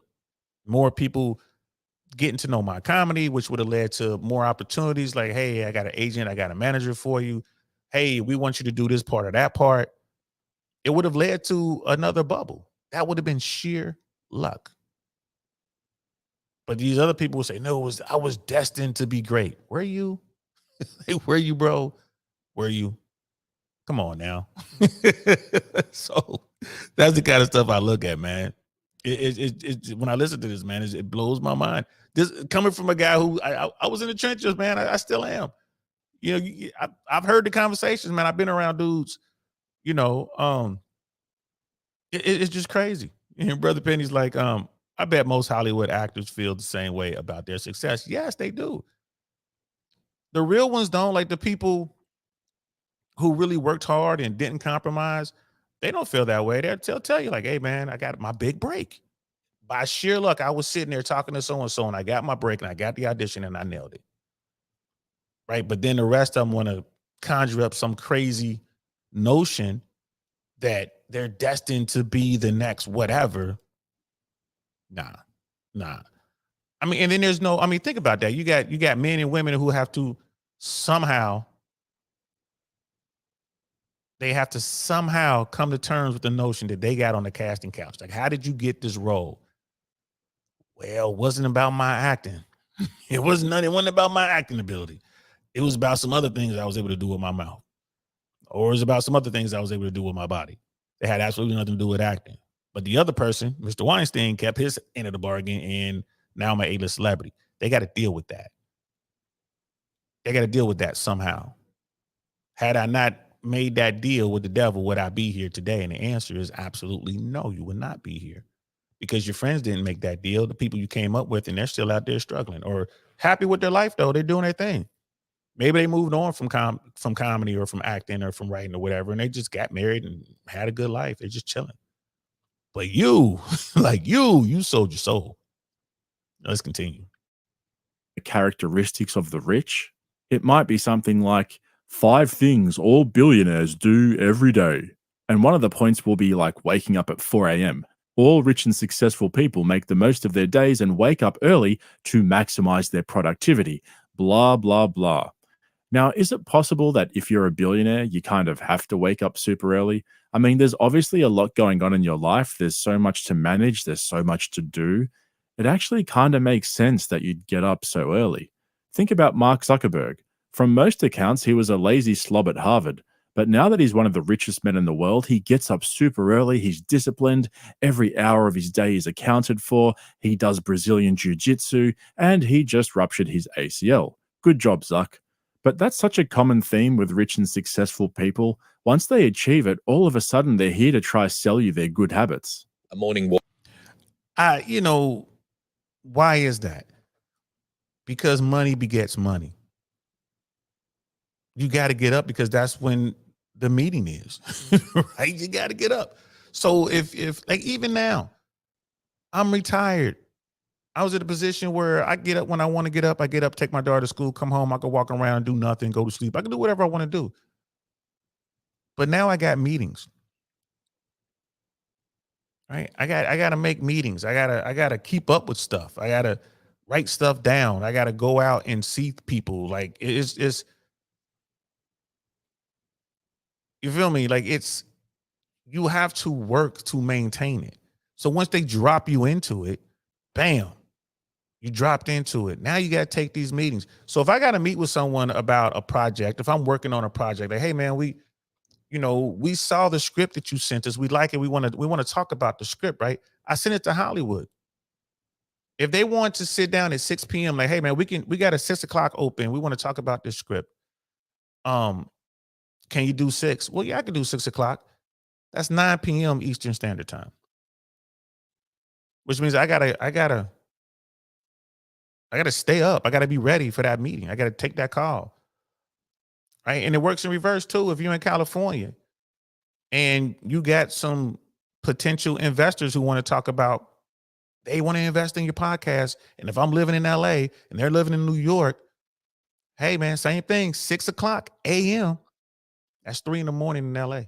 more people getting to know my comedy, which would have led to more opportunities. Like, hey, I got an agent, I got a manager for you. Hey, we want you to do this part or that part. It would have led to another bubble. That would have been sheer luck. But these other people would say, no, I was destined to be great. Were you? Were you, bro? Were you? Come on now. So that's the kind of stuff I look at, man. When I listen to this, man, it blows my mind. This coming from a guy who I was in the trenches, man. I still am. You know, I've heard the conversations, man. I've been around dudes. You know, it's just crazy. And Brother Penny's like, I bet most Hollywood actors feel the same way about their success. Yes, they do. The real ones don't. Like the people who really worked hard and didn't compromise, they don't feel that way. They'll tell you like, hey man, I got my big break. By sheer luck, I was sitting there talking to so-and-so and I got my break and I got the audition and I nailed it. Right. But then the rest of them want to conjure up some crazy notion that they're destined to be the next whatever. Nah. I mean, and then there's no, I mean, think about that. You got men and women who have to somehow come to terms with the notion that they got on the casting couch. Like, how did you get this role? Well, it wasn't about my acting. It wasn't about my acting ability. It was about some other things I was able to do with my mouth. Or it was about some other things I was able to do with my body. They had absolutely nothing to do with acting. But the other person, Mr. Weinstein, kept his end of the bargain, and now I'm an A-list celebrity. They got to deal with that. They got to deal with that somehow. Had I not made that deal with the devil, would I be here today? And the answer is absolutely no, you would not be here. Because your friends didn't make that deal, the people you came up with, and they're still out there struggling or happy with their life, though. They're doing their thing. Maybe they moved on from comedy or from acting or from writing or whatever, and they just got married and had a good life. They're just chilling. But you, like you sold your soul. Let's continue. The characteristics of the rich, it might be something like 5 things all billionaires do every day. And one of the points will be like waking up at 4 a.m. All rich and successful people make the most of their days and wake up early to maximize their productivity. Blah, blah, blah. Now, is it possible that if you're a billionaire, you kind of have to wake up super early? I mean, there's obviously a lot going on in your life. There's so much to manage. There's so much to do. It actually kind of makes sense that you'd get up so early. Think about Mark Zuckerberg. From most accounts, he was a lazy slob at Harvard. But now that he's one of the richest men in the world, he gets up super early. He's disciplined. Every hour of his day is accounted for. He does Brazilian jiu-jitsu, and he just ruptured his ACL. Good job, Zuck. But that's such a common theme with rich and successful people. Once they achieve it, all of a sudden they're here to try sell you their good habits. A morning walk. Why is that? Because money begets money. You got to get up because that's when the meeting is, right? You got to get up. So if like even now, I'm retired. I was at a position where I get up when I want to get up. I get up, take my daughter to school, come home. I can walk around, do nothing, go to sleep. I can do whatever I want to do. But now I got meetings. Right? I got to make meetings. I gotta keep up with stuff. I gotta write stuff down. I gotta go out and see people. Like it's you feel me? Like you have to work to maintain it. So once they drop you into it, bam, you dropped into it. Now you got to take these meetings. So if I got to meet with someone about a project, if I'm working on a project, like, hey man, we saw the script that you sent us. We like it. We want to talk about the script, right? I sent it to Hollywood. If they want to sit down at 6 p.m., like, hey man, we got a 6 o'clock open. We want to talk about this script. Can you do 6? Well, yeah, I can do 6 o'clock. That's 9 p.m. Eastern Standard Time. Which means I gotta stay up. I gotta be ready for that meeting. I gotta take that call. Right. And it works in reverse too. If you're in California and you got some potential investors who want to talk about, they want to invest in your podcast. And if I'm living in LA and they're living in New York, hey man, same thing, 6 o'clock a.m. That's 3 in the morning in LA.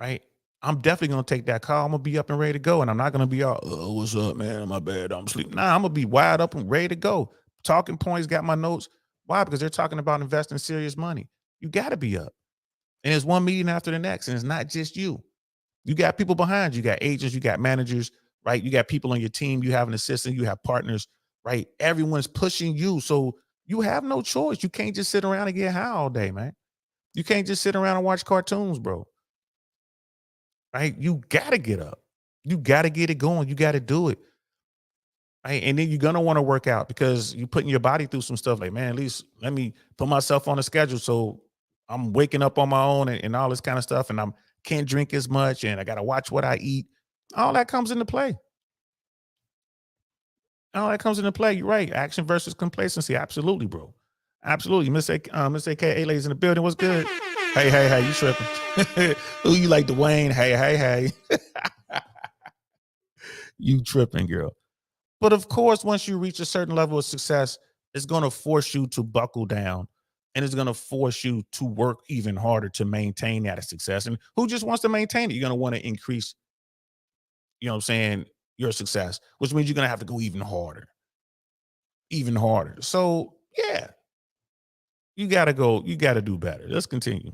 Right. I'm definitely going to take that call. I'm going to be up and ready to go. And I'm not going to be all, oh, what's up, man? My bad. I'm sleeping. Nah, I'm going to be wide up and ready to go. Talking points, got my notes. Why? Because they're talking about investing serious money. You got to be up. And it's one meeting after the next. And it's not just you. You got people behind you. You got agents, you got managers, right? You got people on your team. You have an assistant, you have partners, right? Everyone's pushing you. So you have no choice. You can't just sit around and get high all day, man. You can't just sit around and watch cartoons, bro. Right? You got to get up. You got to get it going. You got to do it. Right? And then you're going to want to work out because you're putting your body through some stuff like, man, at least let me put myself on a schedule. So I'm waking up on my own and all this kind of stuff. And I can't drink as much and I got to watch what I eat. All that comes into play. All that comes into play. You're right. Action versus complacency. Absolutely, bro. Absolutely. Miss AKA ladies in the building. What's good? Hey, you tripping. Who you like, Dwayne? Hey. You tripping, girl. But of course, once you reach a certain level of success, it's going to force you to buckle down, and it's going to force you to work even harder to maintain that success. And who just wants to maintain it? You're going to want to increase, you know what I'm saying, your success, which means you're going to have to go even harder. So yeah, you got to do better. Let's continue.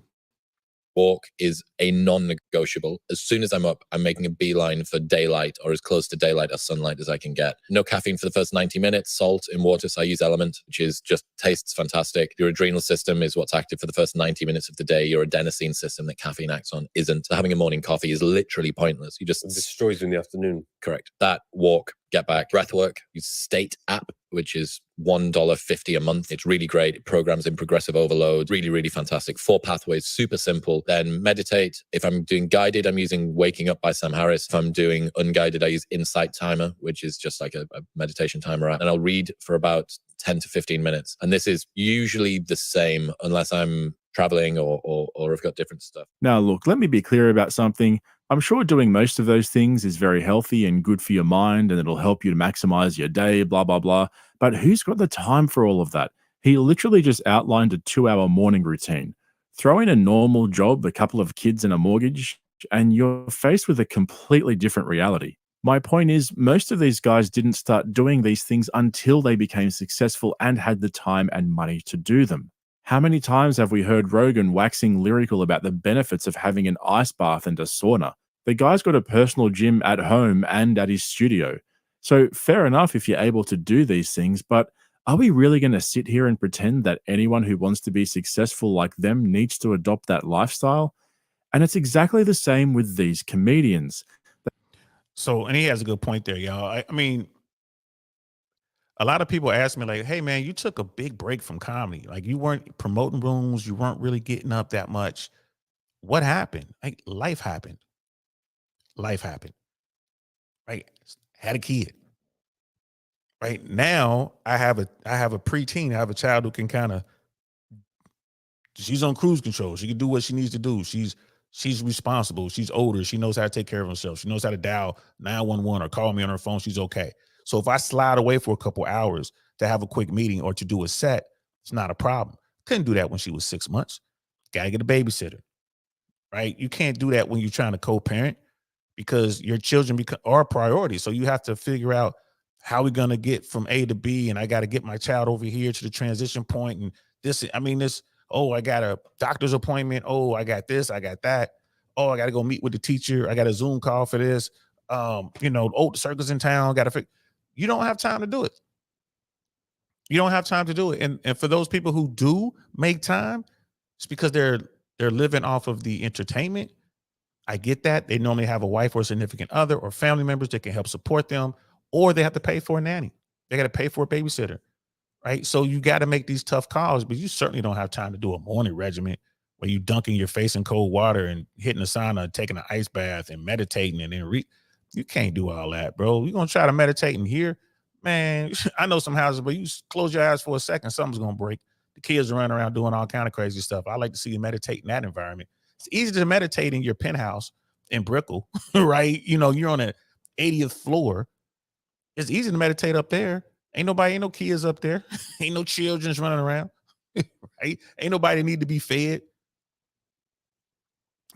Walk is a non-negotiable. As soon as I'm up, I'm making a beeline for daylight, or as close to daylight or sunlight as I can get. No caffeine for the first 90 minutes, salt in water, so I use Element, which is just tastes fantastic. Your adrenal system is what's active for the first 90 minutes of the day. Your adenosine system that caffeine acts on isn't. So having a morning coffee is literally pointless. You just It destroys you in the afternoon. correct. That, walk, get back, breath work, use State app, which is $1.50 a month. It's really great. It programs in progressive overload. Really, really fantastic. 4 pathways, super simple. Then meditate. If I'm doing guided, I'm using Waking Up by Sam Harris. If I'm doing unguided, I use Insight Timer, which is just like a meditation timer app. And I'll read for about 10 to 15 minutes. And this is usually the same unless I'm traveling or I've got different stuff. Now, look, let me be clear about something. I'm sure doing most of those things is very healthy and good for your mind, and it'll help you to maximize your day, blah, blah, blah. But who's got the time for all of that? He literally just outlined a 2-hour morning routine. Throw in a normal job, a couple of kids, and a mortgage, and you're faced with a completely different reality. My point is, most of these guys didn't start doing these things until they became successful and had the time and money to do them. How many times have we heard Rogan waxing lyrical about the benefits of having an ice bath and a sauna? The guy's got a personal gym at home and at his studio. So fair enough if you're able to do these things, but are we really going to sit here and pretend that anyone who wants to be successful like them needs to adopt that lifestyle? And it's exactly the same with these comedians. So, and he has a good point there, y'all. I mean, a lot of people ask me like, hey man, you took a big break from comedy. Like you weren't promoting rooms, you weren't really getting up that much. What happened? Like life happened. Right? Had a kid. Right now, I have a preteen. I have a child who can kind of, she's on cruise control. She can do what she needs to do. She's responsible. She's older. She knows how to take care of herself. She knows how to dial 911 or call me on her phone. She's okay. So if I slide away for a couple hours to have a quick meeting or to do a set, it's not a problem. Couldn't do that when she was 6 months. Gotta get a babysitter, right? You can't do that when you're trying to co-parent because your children are a priority. So you have to figure out how we're going to get from A to B. And I got to get my child over here to the transition point. And this, oh, I got a doctor's appointment. Oh, I got this, I got that. Oh, I got to go meet with the teacher. I got a Zoom call for this. The circus in town. You don't have time to do it. You don't have time to do it. And for those people who do make time, it's because they're living off of the entertainment. I get that. They normally have a wife or a significant other or family members that can help support them, or they have to pay for a nanny. They got to pay for a babysitter, right? So you got to make these tough calls, but you certainly don't have time to do a morning regimen where you dunking your face in cold water and hitting a sauna, taking an ice bath and meditating and then you can't do all that, bro. You're going to try to meditate in here, man. I know some houses, but you close your eyes for a second, something's going to break. The kids are running around doing all kind of crazy stuff. I like to see you meditate in that environment. It's easy to meditate in your penthouse in Brickell, right? You're on the 80th floor. It's easy to meditate up there. Ain't no kids up there. Ain't no children's running around. Right? Ain't nobody need to be fed.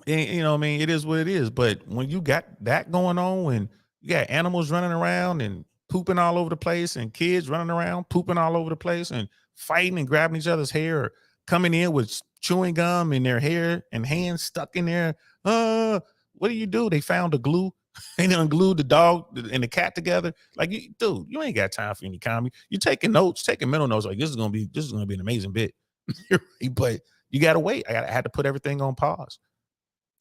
And, it is what it is. But when you got that going on, when you got animals running around and pooping all over the place and kids running around, pooping all over the place and fighting and grabbing each other's hair or coming in with chewing gum in their hair and hands stuck in there. What do? They found the glue. They unglued the dog and the cat together. Like, dude, you ain't got time for any comedy. You're taking mental notes. Like, this is gonna be an amazing bit. But you gotta wait. I had to put everything on pause.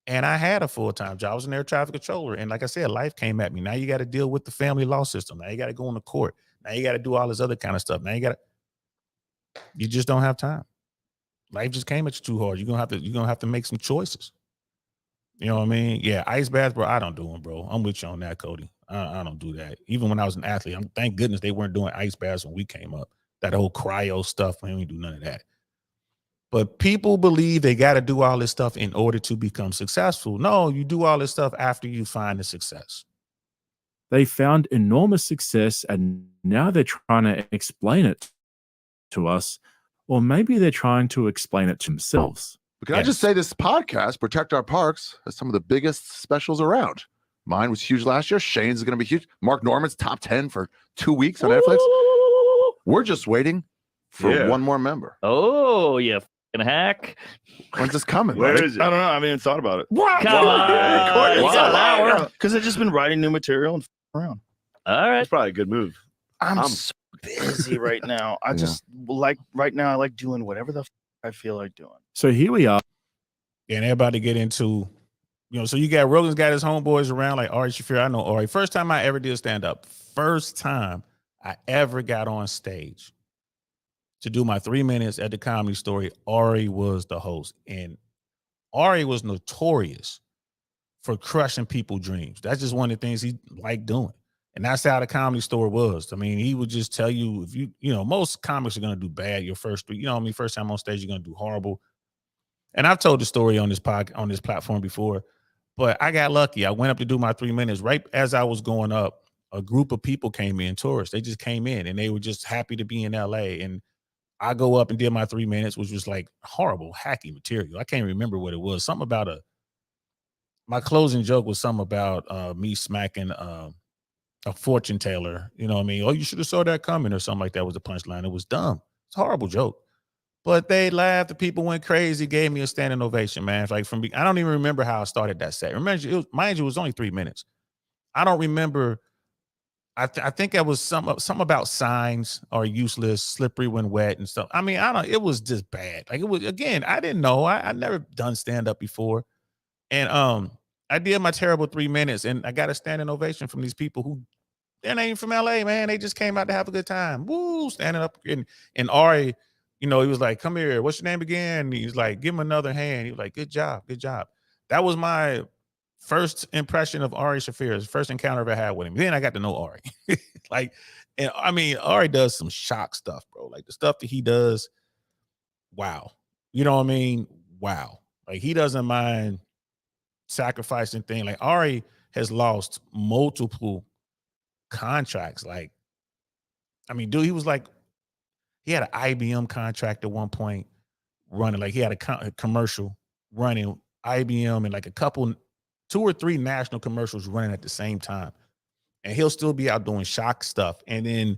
And I had a full-time job. I was an air traffic controller. And like I said, life came at me. Now you got to deal with the family law system. Now you got to go into court. Now you got to do all this other kind of stuff. Now you just don't have time. Life just came at you too hard. You're gonna have to make some choices. You know what I mean? Yeah, ice baths, bro. I don't do them, bro. I'm with you on that, Cody. I don't do that. Even when I was an athlete, thank goodness they weren't doing ice baths when we came up. That whole cryo stuff, we didn't do none of that. But people believe they got to do all this stuff in order to become successful. No, you do all this stuff after you find the success. They found enormous success and now they're trying to explain it to us, or maybe they're trying to explain it to themselves. But can I just say this podcast, Protect Our Parks, has some of the biggest specials around. Mine was huge last year. Shane's is going to be huge. Mark Norman's top 10 for 2 weeks on Netflix. We're just waiting for one more member. Oh, you fucking hack. When's this coming? Where buddy? is it? I don't know. I haven't even thought about it. Come on. You got an hour. Because I've just been writing new material and around. All right. That's probably a good move. I'm I'm- so busy right now. I just like right now. I like doing whatever the I feel like doing. So here we are. And everybody get into, so you got Rogan's got his homeboys around like Ari Shaffir. I know Ari. First time I ever did stand up. First time I ever got on stage to do my 3 minutes at the Comedy Store. Ari was the host. And Ari was notorious for crushing people's dreams. That's just one of the things he liked doing. And that's how the Comedy Store was. I mean, he would just tell you, if most comics are going to do bad your first three, first time on stage, you're going to do horrible. And I've told the story on this platform before, but I got lucky. I went up to do my 3 minutes. Right as I was going up, a group of people came in, tourists. They just came in and they were just happy to be in LA. And I go up and did my 3 minutes, which was like horrible, hacky material. I can't remember what it was. Something about my closing joke was something about me smacking a fortune teller. You know what I mean? Oh, you should have saw that coming or something like that was the punchline. It was dumb. It's a horrible joke. But they laughed. The people went crazy, gave me a standing ovation, man. It's like I don't even remember how I started that set. Remember, mind you, it was only 3 minutes. I don't remember. I think it was something about signs are useless, slippery when wet and stuff. I mean, it was just bad. Like it was, again, I didn't know. I never done stand up before. And I did my terrible 3 minutes and I got a standing ovation from these people who they're not even from LA, man. They just came out to have a good time. Woo, standing up. And Ari, he was like, come here. What's your name again? And he's like, give him another hand. He was like, good job. Good job. That was my first impression of Ari Shaffir's first encounter I've ever had with him. Then I got to know Ari. Ari does some shock stuff, bro. Like the stuff that he does. Wow. You know what I mean? Wow. Like he doesn't mind sacrificing things. Like Ari has lost multiple contracts. Like, dude, he was like, he had an IBM contract at one point running. Like he had a commercial running IBM and like a couple, 2 or 3 national commercials running at the same time. And he'll still be out doing shock stuff. And then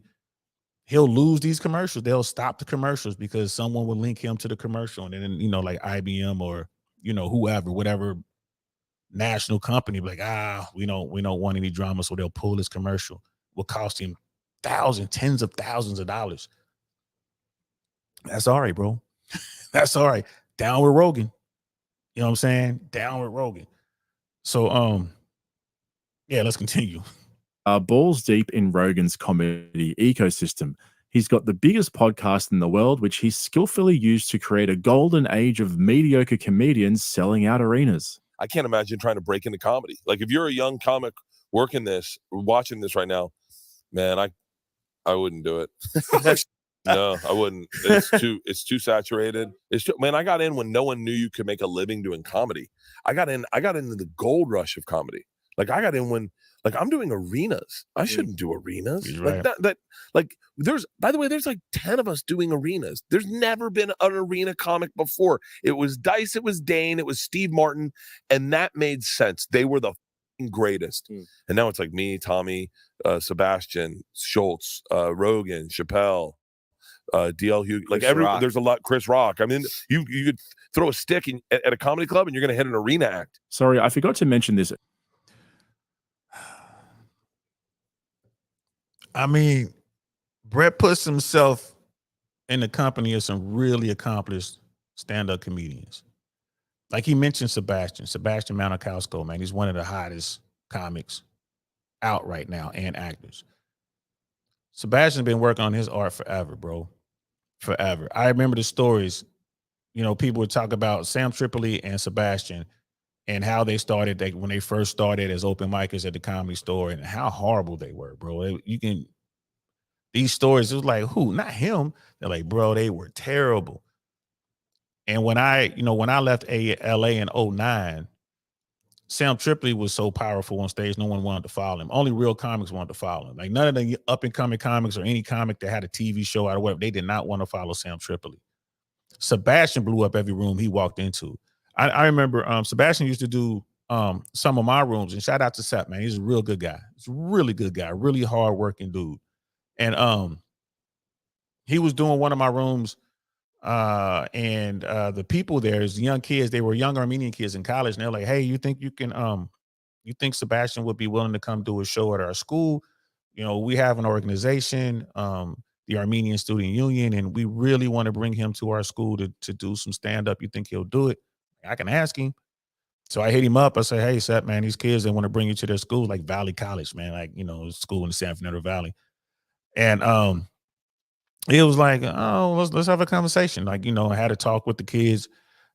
he'll lose these commercials. They'll stop the commercials because someone will link him to the commercial. And then, like IBM or, whoever, whatever national company, like, we don't want any drama. So they'll pull this commercial. Will cost him tens of thousands of dollars. That's all right, bro. That's all right. Down with Rogan. You know what I'm saying? Down with Rogan. So, let's continue. Balls deep in Rogan's comedy ecosystem. He's got the biggest podcast in the world, which he's skillfully used to create a golden age of mediocre comedians selling out arenas. I can't imagine trying to break into comedy. Like if you're a young comic watching this right now, man, I wouldn't do it. No, I wouldn't. It's too saturated. I got in when no one knew you could make a living doing comedy. I got into the gold rush of comedy. Like I got in when I'm doing arenas. I shouldn't do arenas. Right. There's like 10 of us doing arenas. There's never been an arena comic before. It was Dice, it was Dane, it was Steve Martin, and that made sense. They were the greatest. And now it's like me, Tommy, Sebastian, Schultz, Rogan, Chappelle, DL Hugh, there's a lot. Chris Rock. I mean, you could throw a stick at a comedy club and you're going to hit an arena act. Sorry, I forgot to mention this. Brett puts himself in the company of some really accomplished stand-up comedians. Like he mentioned Sebastian Maniscalco, man. He's one of the hottest comics out right now and actors. Sebastian's been working on his art forever, bro. Forever. I remember the stories, people would talk about Sam Tripoli and Sebastian, and how they started, when they first started as open micers at the Comedy Store, and how horrible they were, bro. These stories, it was like, who? Not him. They're like, bro, they were terrible. And when I left LA in 2009, Sam Tripoli was so powerful on stage, no one wanted to follow him. Only real comics wanted to follow him. Like, none of the up-and-coming comics or any comic that had a TV show out of whatever, they did not want to follow Sam Tripoli. Sebastian blew up every room he walked into. I remember Sebastian used to do some of my rooms, and shout out to Sep, man. He's a real good guy. He's a really good guy, really hard-working dude. And he was doing one of my rooms, and the people there is young kids. They were young Armenian kids in college, and they're like, hey, you think Sebastian would be willing to come do a show at our school? We have an organization, the Armenian Student Union, and we really want to bring him to our school to do some stand-up. You think he'll do it? I can ask him. So I hit him up. I say, hey, Seth, man, these kids, they want to bring you to their school, like Valley College, man, like, school in the San Fernando Valley. And it was like, oh, let's have a conversation. Like, I had a talk with the kids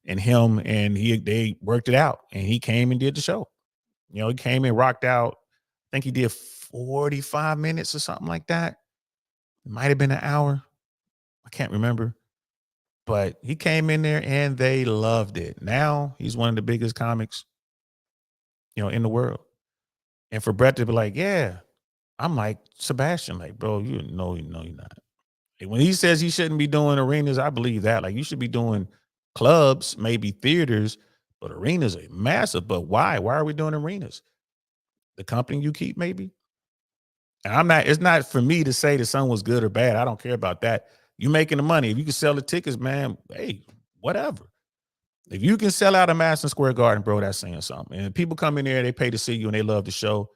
and him, and they worked it out, and he came and did the show. He came and rocked out. I think he did 45 minutes or something like that. It might have been an hour. I can't remember. But he came in there and they loved it. Now he's one of the biggest comics, in the world. And for Brett to be like, yeah, I'm like, Sebastian, like, bro, you're not. And when he says he shouldn't be doing arenas, I believe that. Like, you should be doing clubs, maybe theaters, but arenas are massive. But why? Why are we doing arenas? The company you keep, maybe? And it's not for me to say that someone's good or bad. I don't care about that. You making the money. If you can sell the tickets, man, hey, whatever. If you can sell out a Madison Square Garden, bro, that's saying something. And if people come in there, they pay to see you and they love the show,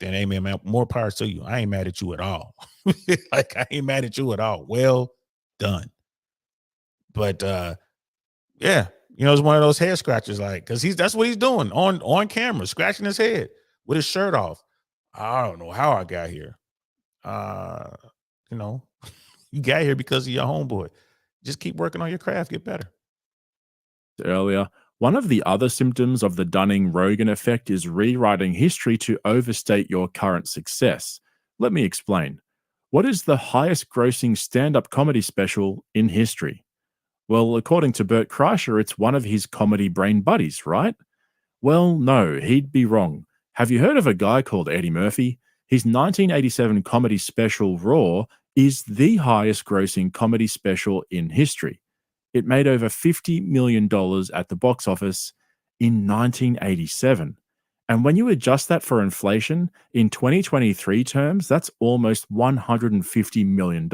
then amen, man, more power to you. I ain't mad at you at all. Like, I ain't mad at you at all. Well done. But yeah, it's one of those head scratchers, like, because that's what he's doing on camera, scratching his head with his shirt off. I don't know how I got here. You got here because of your homeboy. Just keep working on your craft, get better. Earlier, one of the other symptoms of the Dunning-Rogan effect is rewriting history to overstate your current success. Let me explain. What is the highest grossing stand-up comedy special in history? Well, according to Bert Kreischer, it's one of his comedy brain buddies, right? Well, no, he'd be wrong. Have you heard of a guy called Eddie Murphy? His 1987 comedy special, Raw, is the highest grossing comedy special in history. It made over $50 million at the box office in 1987. And when you adjust that for inflation, in 2023 terms, that's almost $150 million.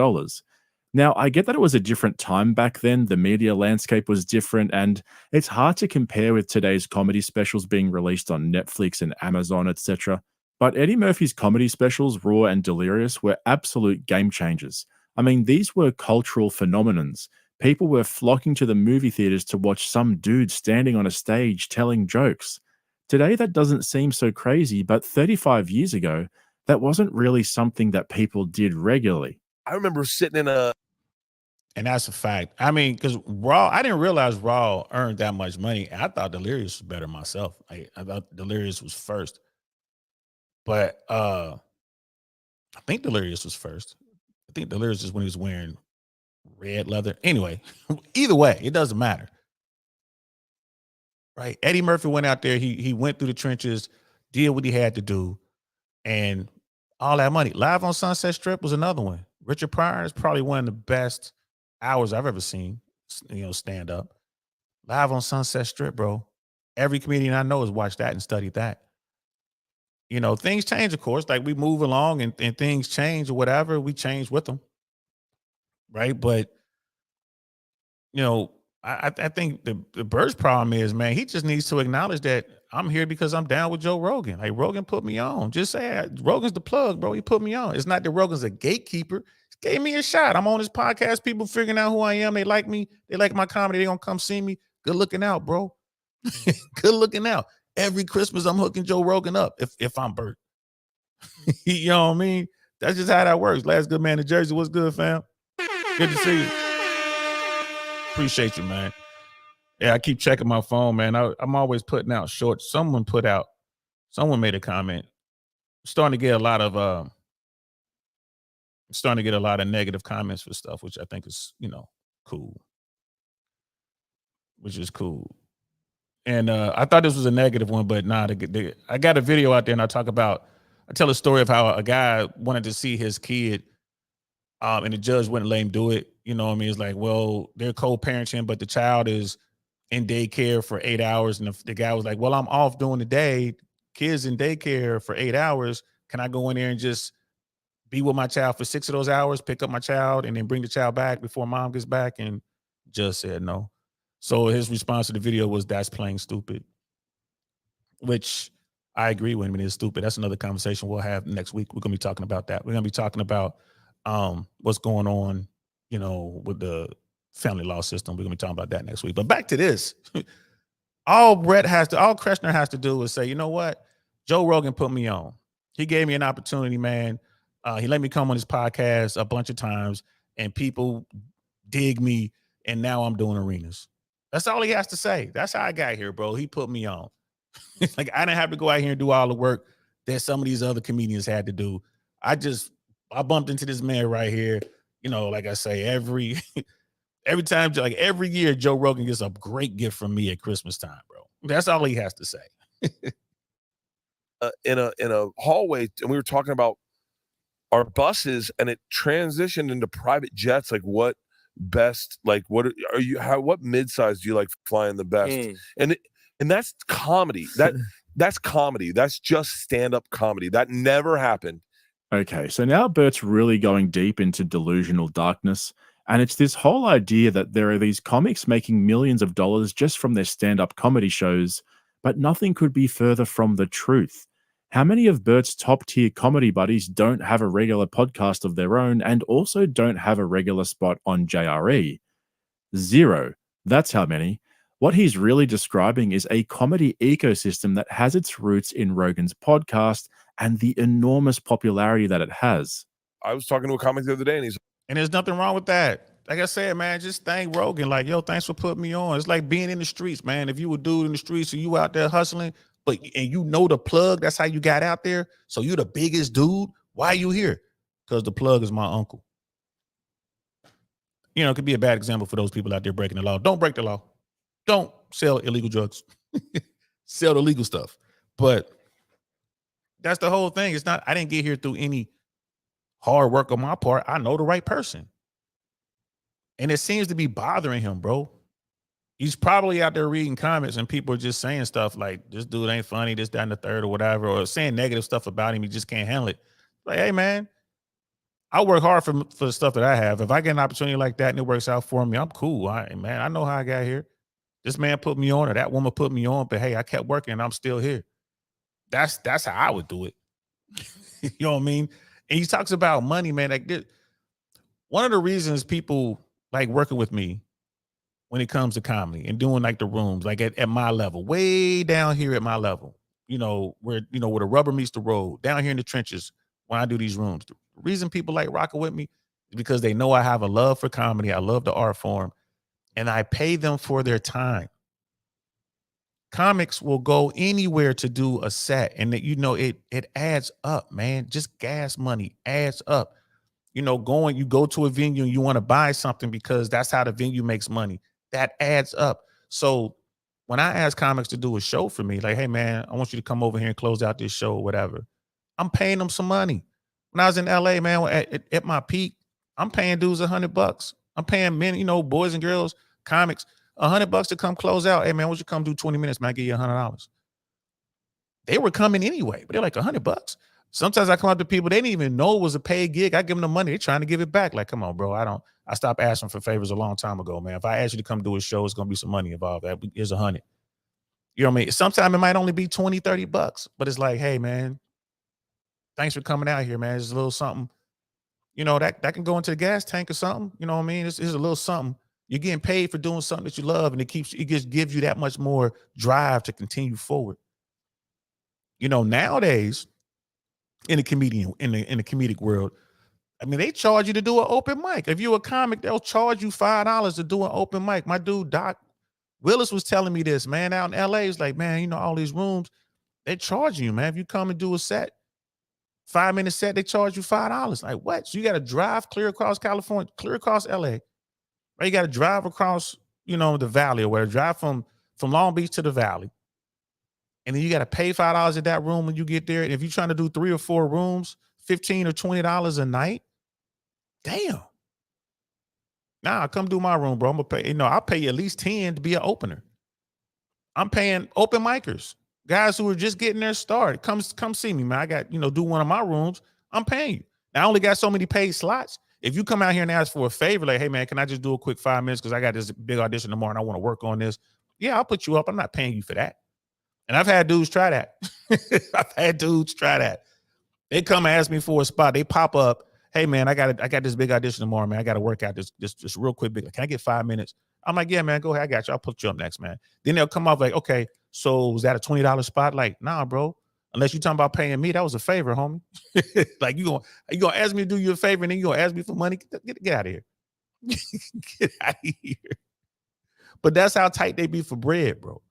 Now, I get that it was a different time back then. The media landscape was different, and it's hard to compare with today's comedy specials being released on Netflix and Amazon, etc. But Eddie Murphy's comedy specials, Raw and Delirious, were absolute game changers. I mean, these were cultural phenomenons. People were flocking to the movie theaters to watch some dude standing on a stage telling jokes. Today, that doesn't seem so crazy, but 35 years ago, that wasn't really something that people did regularly. I remember sitting in And that's a fact. I mean, because Raw, I didn't realize Raw earned that much money. I thought Delirious was better myself. I thought Delirious was first. But I think Delirious was first. I think Delirious is when he was wearing red leather. Anyway, either way, it doesn't matter. Right? Eddie Murphy went out there. He went through the trenches, did what he had to do, and all that money. Live on Sunset Strip was another one. Richard Pryor is probably one of the best hours I've ever seen, stand up. Live on Sunset Strip, bro. Every comedian I know has watched that and studied that. Things change, of course. Like, we move along and things change or whatever. We change with them. Right? But, I think the Bird's problem is, man, he just needs to acknowledge that I'm here because I'm down with Joe Rogan. Like, Rogan put me on. Just say, Rogan's the plug, bro. He put me on. It's not that Rogan's a gatekeeper. He gave me a shot. I'm on his podcast. People figuring out who I am. They like me. They like my comedy. They gonna come see me. Good looking out, bro. Good looking out. Every Christmas, I'm hooking Joe Rogan up if I'm Bert. You know what I mean? That's just how that works. Last good man in Jersey. What's good, fam? Good to see you. Appreciate you, man. Yeah, I keep checking my phone, man. I'm always putting out shorts. Someone made a comment. Starting to get a lot of negative comments for stuff, which I think is, cool. Which is cool. And I thought this was a negative one, but nah, I got a video out there and I tell a story of how a guy wanted to see his kid, and the judge wouldn't let him do it. You know what I mean? It's like, well, they're co-parenting, but the child is in daycare for 8 hours. And the guy was like, well, I'm off during the day. Kids in daycare for 8 hours. Can I go in there and just be with my child for 6 of those hours, pick up my child, and then bring the child back before mom gets back? And judge said no. So his response to the video was, that's plain stupid, which I agree with him. It is stupid. That's another conversation we'll have next week. We're going to be talking about that. We're going to be talking about what's going on, with the family law system. We're going to be talking about that next week. But back to this. All Kreshner has to do is say, you know what? Joe Rogan put me on. He gave me an opportunity, man. He let me come on his podcast a bunch of times, and people dig me, and now I'm doing arenas. That's all he has to say. That's how I got here, bro. He put me on. It's like I didn't have to go out here and do all the work that some of these other comedians had to do. I bumped into this man right here. Like I say, every time, like every year, Joe Rogan gets a great gift from me at Christmas time, bro. That's all he has to say. In a hallway, and we were talking about our buses, and it transitioned into private jets. Like what mid-size do you like flying the best? And that's comedy. That's comedy. That's just stand-up comedy. That never happened. Okay, so now Bert's really going deep into delusional darkness. And it's this whole idea that there are these comics making millions of dollars just from their stand-up comedy shows, but nothing could be further from the truth. How many of Bert's top-tier comedy buddies don't have a regular podcast of their own and also don't have a regular spot on JRE? 0. That's how many. What he's really describing is a comedy ecosystem that has its roots in Rogan's podcast and the enormous popularity that it has. I was talking to a comic the other day, and there's nothing wrong with that. Like I said, man, just thank Rogan. Like, yo, thanks for putting me on. It's like being in the streets, man. If you were a dude in the streets and you out there hustling, and the plug, that's how you got out there. So you the biggest dude. Why are you here? Because the plug is my uncle. It could be a bad example for those people out there breaking the law. Don't break the law. Don't sell illegal drugs. Sell the legal stuff. But that's the whole thing. It's not, I didn't get here through any hard work on my part. I know the right person. And it seems to be bothering him, bro. He's probably out there reading comments and people are just saying stuff like, this dude ain't funny, this, that, and the third, or whatever, or saying negative stuff about him. He just can't handle it. Like, hey, man, I work hard for the stuff that I have. If I get an opportunity like that and it works out for me, I'm cool. I know how I got here. This man put me on, or that woman put me on, but hey, I kept working and I'm still here. That's how I would do it. You know what I mean? And he talks about money, man. Like, one of the reasons people like working with me when it comes to comedy and doing like the rooms, like at my level, way down here at my level, where the rubber meets the road, down here in the trenches, when I do these rooms, the reason people like rocking with me is because they know I have a love for comedy. I love the art form, and I pay them for their time. Comics will go anywhere to do a set, and it adds up, man. Just gas money adds up. You go to a venue and you want to buy something because that's how the venue makes money. That adds up. So when I ask comics to do a show for me, like, hey man, I want you to come over here and close out this show or whatever, I'm paying them some money. When I was in LA, man, at my peak, I'm paying dudes $100. I'm paying men, boys and girls, comics, $100 to come close out. Hey man, why don't you come do 20 minutes, man? I give you $100. They were coming anyway, but they're like $100. Sometimes I come up to people, they didn't even know it was a paid gig. I give them the money. They're trying to give it back. Like, come on, bro. I stopped asking for favors a long time ago, man. If I ask you to come do a show, it's going to be some money involved. Here's $100. You know what I mean? Sometimes it might only be $20, $30, but it's like, hey man, thanks for coming out here, man. It's a little something, that can go into the gas tank or something. You know what I mean? It's a little something. You're getting paid for doing something that you love, and it just gives you that much more drive to continue forward. Nowadays, in the comedic world, I mean, they charge you to do an open mic. If you're a comic, they'll charge you $5 to do an open mic. My dude Doc Willis was telling me this, man, out in LA. He's like, man, you know, all these rooms, they charge you, man. If you come and do a set, 5-minute set, they charge you $5. Like, what? So you got to drive clear across California, clear across LA. Right? You got to drive across, you know, the valley or where drive from Long Beach to the valley. And then you got to pay $5 at that room when you get there. And if you're trying to do 3 or 4 rooms, $15 or $20 a night, damn. Nah, come do my room, bro. I'm gonna pay, you know, I'll pay you at least 10 to be an opener. I'm paying open micers, guys who are just getting their start. Come see me, man. I got, you know, do one of my rooms. I'm paying you. Now, I only got so many paid slots. If you come out here and ask for a favor, like, hey, man, can I just do a quick 5 minutes because I got this big audition tomorrow and I want to work on this? Yeah, I'll put you up. I'm not paying you for that. And I've had dudes try that. They come and ask me for a spot. They pop up. Hey, man, I got this big audition tomorrow, man. I got to work out this real quick. Can I get 5 minutes? I'm like, yeah, man, go ahead. I got you. I'll put you up next, man. Then they'll come off like, okay, so was that a $20 spot? Like, nah, bro. Unless you're talking about paying me, that was a favor, homie. Like, you gonna ask me to do you a favor and then you gonna ask me for money? Get out of here. Get out of here. But that's how tight they be for bread, bro.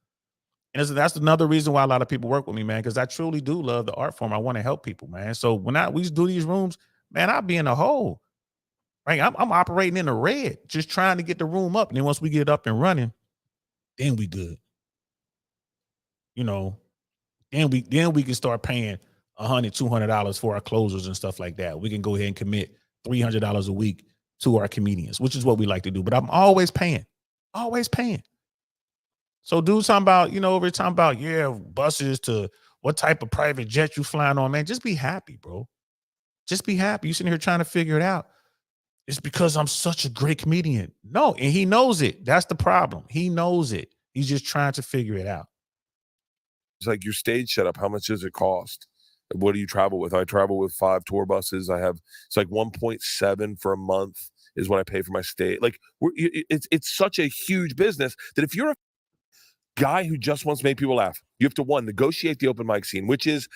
And that's another reason why a lot of people work with me, man, because I truly do love the art form. I want to help people, man. So when we do these rooms, man, I'll be in a hole. Right? I'm operating in the red, just trying to get the room up. And then once we get it up and running, then we good. You know, then we can start paying $100, $200 for our closers and stuff like that. We can go ahead and commit $300 a week to our comedians, which is what we like to do. But I'm always paying. So dudes talking about, you know, over talking about, yeah, buses to what type of private jet you flying on, man. Just be happy, bro. Just be happy. You sitting here trying to figure it out. It's because I'm such a great comedian. No, and he knows it. That's the problem. He knows it. He's just trying to figure it out. It's like your stage setup. How much does it cost? What do you travel with? I travel with 5 tour buses. It's like 1.7 for a month is what I pay for my stage. Like it's such a huge business that if you're a guy who just wants to make people laugh, you have to negotiate the open mic scene, which is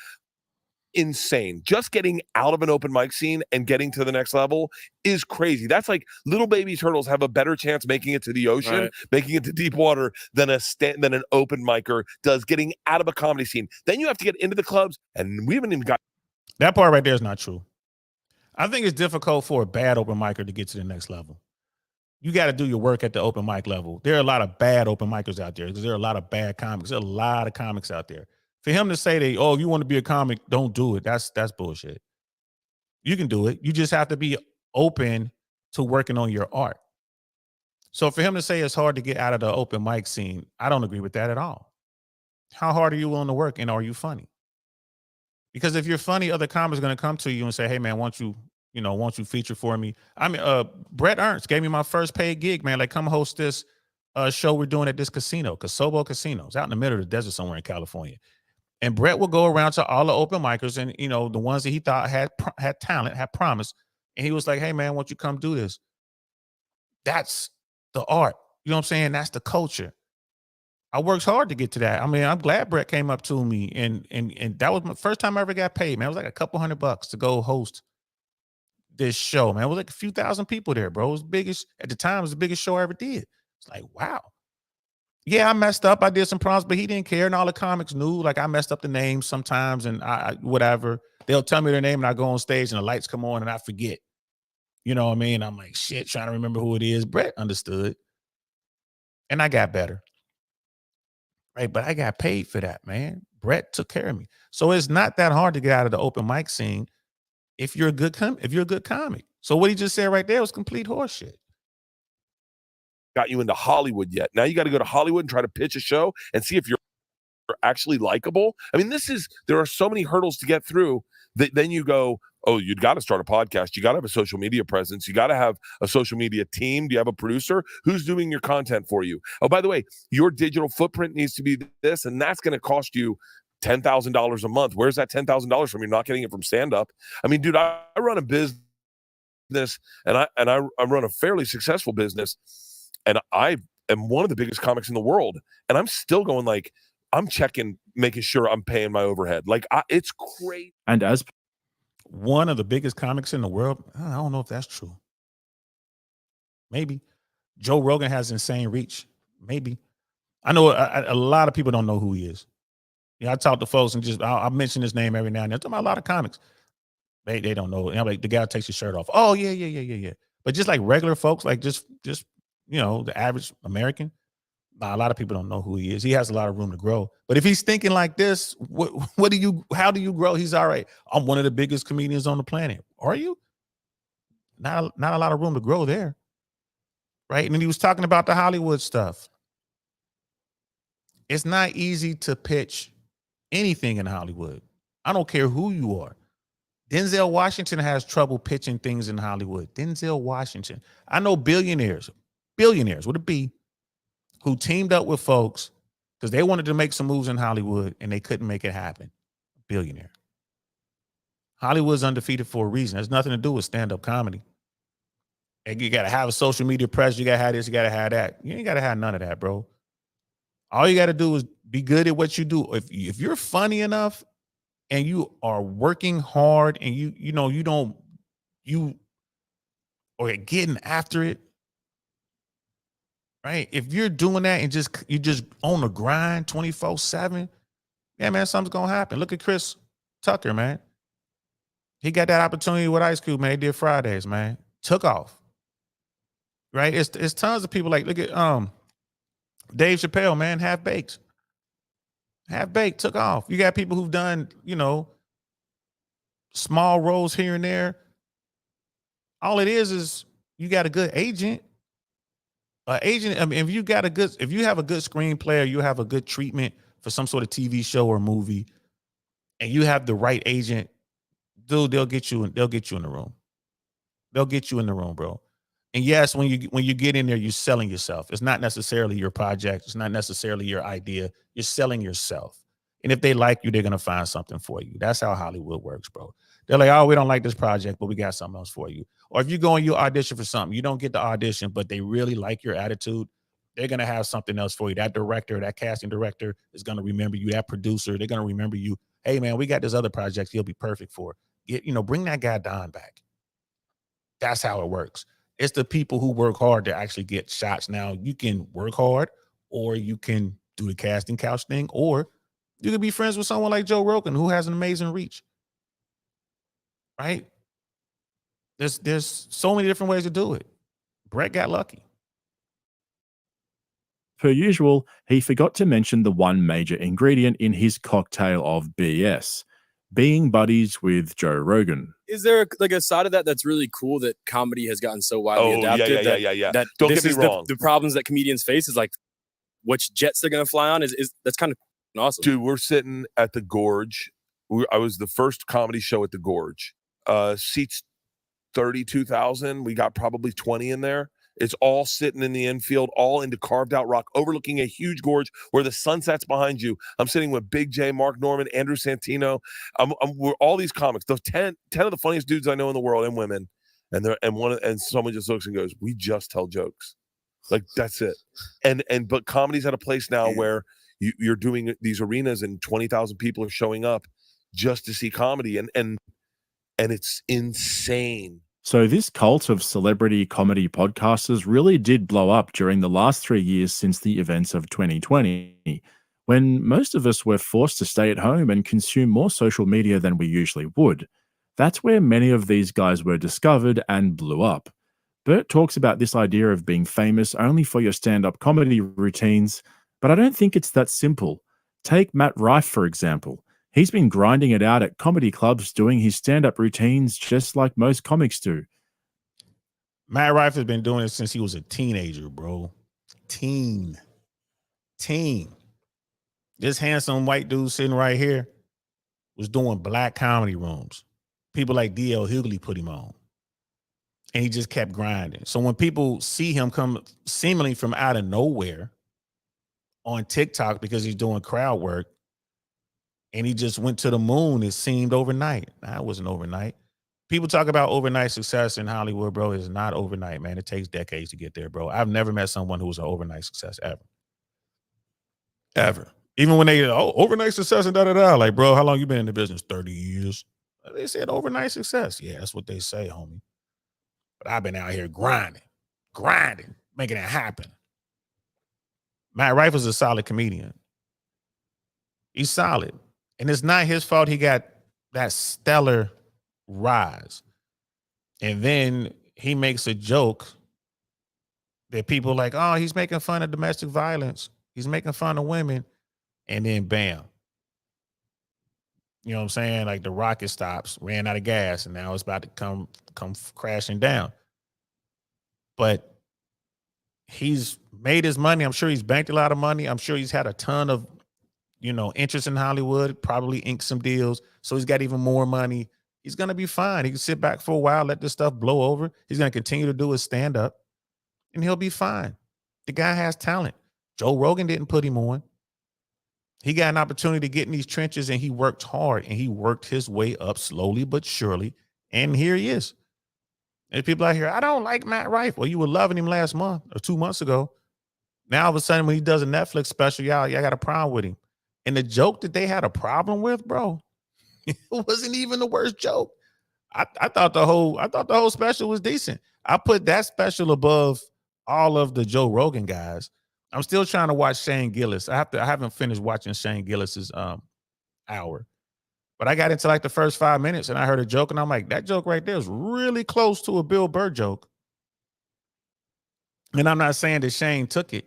insane. Just getting out of an open mic scene and getting to the next level is crazy. That's like little baby turtles have a better chance making it to the ocean, right, making it to deep water than an open micer does getting out of a comedy scene. Then you have to get into the clubs, and we haven't even got that part right there is not true. I think it's difficult for a bad open micer to get to the next level. You got to do your work at the open mic level. There are a lot of bad open micers out there because there are a lot of bad comics. There are a lot of comics out there. For him to say that, oh, if you want to be a comic, don't do it. That's bullshit. You can do it. You just have to be open to working on your art. So for him to say it's hard to get out of the open mic scene, I don't agree with that at all. How hard are you willing to work, and are you funny? Because if you're funny, other comics are going to come to you and say, hey, man, won't you feature for me? I mean, Brett Ernst gave me my first paid gig, man. Like, come host this show we're doing at this casino, Casobo Casinos, out in the middle of the desert somewhere in California. And Brett will go around to all the open micers and, you know, the ones that he thought had talent, had promise. And he was like, hey, man, won't you come do this? That's the art. You know what I'm saying? That's the culture. I worked hard to get to that. I mean, I'm glad Brett came up to me and that was my first time I ever got paid, man. It was like a couple $100 to go host this show, man. It was like a few thousand people there, bro. It was at the time, it was the biggest show I ever did. It's like, wow. Yeah, I messed up. I did some prompts, but he didn't care. And all the comics knew, like, I messed up the names sometimes and I whatever. They'll tell me their name and I go on stage and the lights come on and I forget. You know what I mean? I'm like, shit, trying to remember who it is. Brett understood. And I got better. Right, but I got paid for that, man. Brett took care of me. So it's not that hard to get out of the open mic scene if you're a good comic. So what he just said right there was complete horseshit. Got you into Hollywood yet. Now you got to go to Hollywood and try to pitch a show and see if you're actually likable. I mean, there are so many hurdles to get through that then you go, oh, you've got to start a podcast. You got to have a social media presence. You got to have a social media team. Do you have a producer? Who's doing your content for you? Oh, by the way, your digital footprint needs to be this, and that's going to cost you $10,000 a month. Where's that $10,000 from? You're not getting it from stand-up. I mean, dude, I run a business and I run a fairly successful business, and I am one of the biggest comics in the world, and I'm still going like, I'm checking, making sure I'm paying my overhead. Like, it's crazy. And as one of the biggest comics in the world, I don't know if that's true. Maybe. Joe Rogan has insane reach. Maybe. I know a lot of people don't know who he is. Yeah, I talk to folks and just I mention his name every now and then. I'm talking about a lot of comics. They don't know. And I'm like, the guy takes his shirt off. Oh, yeah. But just like regular folks, like just the average American, a lot of people don't know who he is. He has a lot of room to grow. But if he's thinking like this, how do you grow? He's all right. I'm one of the biggest comedians on the planet. Are you? Not a lot of room to grow there. Right? And then he was talking about the Hollywood stuff. It's not easy to pitch anything in Hollywood. I don't care who you are. Denzel Washington has trouble pitching things in Hollywood. Denzel Washington. I know billionaires with a B, who teamed up with folks because they wanted to make some moves in Hollywood and they couldn't make it happen. Billionaire. Hollywood's undefeated for a reason. It has nothing to do with stand-up comedy. And you got to have a social media presence. You got to have this. You got to have that. You ain't got to have none of that, bro. All you got to do is be good at what you do. If you're funny enough and you are working hard and you are getting after it, right? If you're doing that and you just on the grind 24/7, yeah, man, something's gonna happen. Look at Chris Tucker, man. He got that opportunity with Ice Cube, man. He did Fridays, man. Took off. Right? It's tons of people like, look at Dave Chappelle, man, Half Baked. Half Baked took off. You got people who've done, small roles here and there. All it is you got a good agent. Agent, I mean, if you have a good screenplay or you have a good treatment for some sort of TV show or movie, and you have the right agent, dude, they'll get you in the room. They'll get you in the room, bro. And yes, when you get in there, you're selling yourself. It's not necessarily your project. It's not necessarily your idea. You're selling yourself. And if they like you, they're gonna find something for you. That's how Hollywood works, bro. They're like, oh, we don't like this project, but we got something else for you. Or if you go and you audition for something, you don't get the audition, but they really like your attitude, they're gonna have something else for you. That director, that casting director is gonna remember you. That producer, they're gonna remember you. Hey, man, we got this other project he'll be perfect for. Bring that guy Don back. That's how it works. It's the people who work hard to actually get shots. Now, you can work hard, or you can do the casting couch thing, or you can be friends with someone like Joe Rogan, who has an amazing reach. Right? There's so many different ways to do it. Brett got lucky. Per usual, he forgot to mention the one major ingredient in his cocktail of BS, being buddies with Joe Rogan. Is there a side of that that's really cool that comedy has gotten so widely Oh, adapted? yeah. That Don't this get me is wrong. The problems that comedians face is like which jets they're gonna fly on is that's kind of awesome. Dude, we're sitting at the Gorge. I was the first comedy show at the Gorge. Seats 32,000. We got probably 20 in there. It's all sitting in the infield, all into carved out rock, overlooking a huge gorge where the sun sets behind you. I'm sitting with Big J, Mark Norman, Andrew Santino. We're all these comics. The 10 of the funniest dudes I know in the world, and women. And someone just looks and goes, "We just tell jokes." Like, that's it. But comedy's at a place now where you're doing these arenas and 20,000 people are showing up just to see comedy, and it's insane. So this cult of celebrity comedy podcasters really did blow up during the last 3 years since the events of 2020, when most of us were forced to stay at home and consume more social media than we usually would. That's where many of these guys were discovered and blew up. Bert talks about this idea of being famous only for your stand-up comedy routines, but I don't think it's that simple. Take Matt Rife, for example. He's been grinding it out at comedy clubs doing his stand-up routines just like most comics do. Matt Rife has been doing it since he was a teenager, bro. Teen. This handsome white dude sitting right here was doing black comedy rooms. People like D.L. Hughley put him on. And he just kept grinding. So when people see him come seemingly from out of nowhere on TikTok because he's doing crowd work, and he just went to the moon, it seemed overnight. Nah, it wasn't overnight. People talk about overnight success in Hollywood, bro. It's not overnight, man. It takes decades to get there, bro. I've never met someone who was an overnight success ever. Even when they, overnight success and da-da-da. Like, bro, how long you been in the business? 30 years. They said overnight success. Yeah, that's what they say, homie. But I've been out here grinding, making it happen. Matt Rife is a solid comedian. He's solid. And it's not his fault he got that stellar rise. And then he makes a joke that people are like, oh, he's making fun of domestic violence. He's making fun of women. And then bam. You know what I'm saying? Like the rocket stops, ran out of gas, and now it's about to come crashing down. But he's made his money. I'm sure he's banked a lot of money. I'm sure he's had a ton of, interest in Hollywood, probably inked some deals. So he's got even more money. He's going to be fine. He can sit back for a while, let this stuff blow over. He's going to continue to do his stand-up, and he'll be fine. The guy has talent. Joe Rogan didn't put him on. He got an opportunity to get in these trenches, and he worked hard, and he worked his way up slowly but surely, and here he is. And people out here, I don't like Matt Rife. Well, you were loving him last month or 2 months ago. Now, all of a sudden, when he does a Netflix special, y'all got a problem with him. And the joke that they had a problem with, bro, it wasn't even the worst joke. I thought the whole special was decent. I put that special above all of the Joe Rogan guys. I'm still trying to watch Shane Gillis. I haven't finished watching Shane Gillis's hour. But I got into like the first 5 minutes and I heard a joke and I'm like, that joke right there is really close to a Bill Burr joke. And I'm not saying that Shane took it,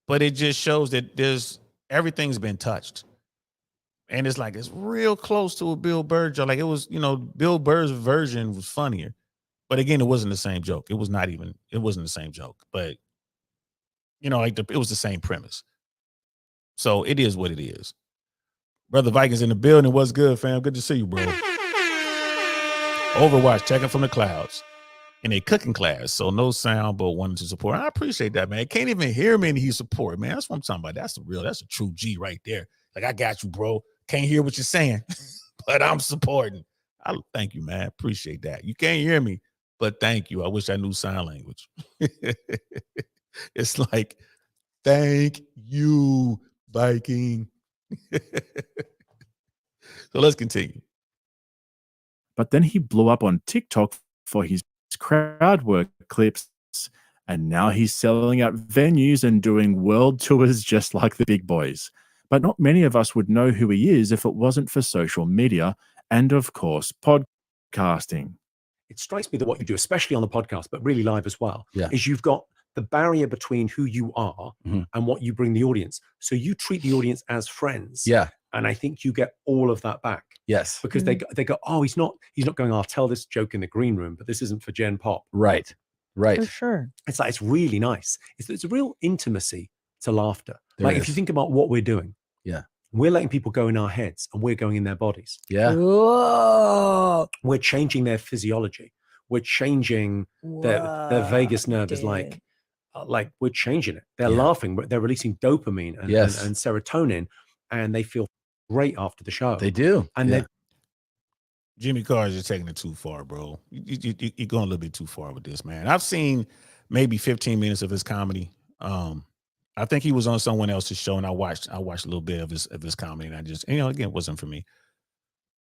but it just shows that everything's been touched. And it's like, it's real close to a Bill Burr joke. Like it was, Bill Burr's version was funnier. But again, it wasn't the same joke. It wasn't the same joke. But, it was the same premise. So it is what it is. Brother Vikings in the building. What's good, fam? Good to see you, bro. Overwatch, checking from the clouds. In a cooking class, so no sound, but wanted to support. I appreciate that, man. Can't even hear me and he support, man. That's what I'm talking about. That's a true G right there. Like, I got you, bro. Can't hear what you're saying, but I'm supporting. I thank you, man. Appreciate that. You can't hear me, but thank you. I wish I knew sign language. It's like, thank you, Viking. So let's continue. But then he blew up on TikTok for his crowd work clips, and now he's selling out venues and doing world tours just like the big boys. But not many of us would know who he is if it wasn't for social media and, of course, podcasting. It strikes me that what you do, especially on the podcast, but really live as well, Yeah. is you've got the barrier between who you are Mhm. and what you bring the audience. So you treat the audience as friends. Yeah. And I think you get all of that back Yes. because they go, oh, he's not going, I'll tell this joke in the green room, but this isn't for Gen Pop. Right. Right. For sure. It's like, it's really nice. It's a real intimacy to laughter. There Like if is. you think about what we're doing. Yeah. We're letting people go in our heads and we're going in their bodies. Yeah. Whoa. We're changing their physiology. We're changing their vagus nerve is like we're changing it. They're Yeah. laughing, but they're releasing dopamine and, Yes. and serotonin, and they feel great after the show. They do. And yeah. Jimmy Carr is just taking it too far, bro. You're going a little bit too far with this, man. I've seen maybe 15 minutes of his comedy. I think he was on someone else's show, and I watched a little bit of his comedy, and I just, again, it wasn't for me.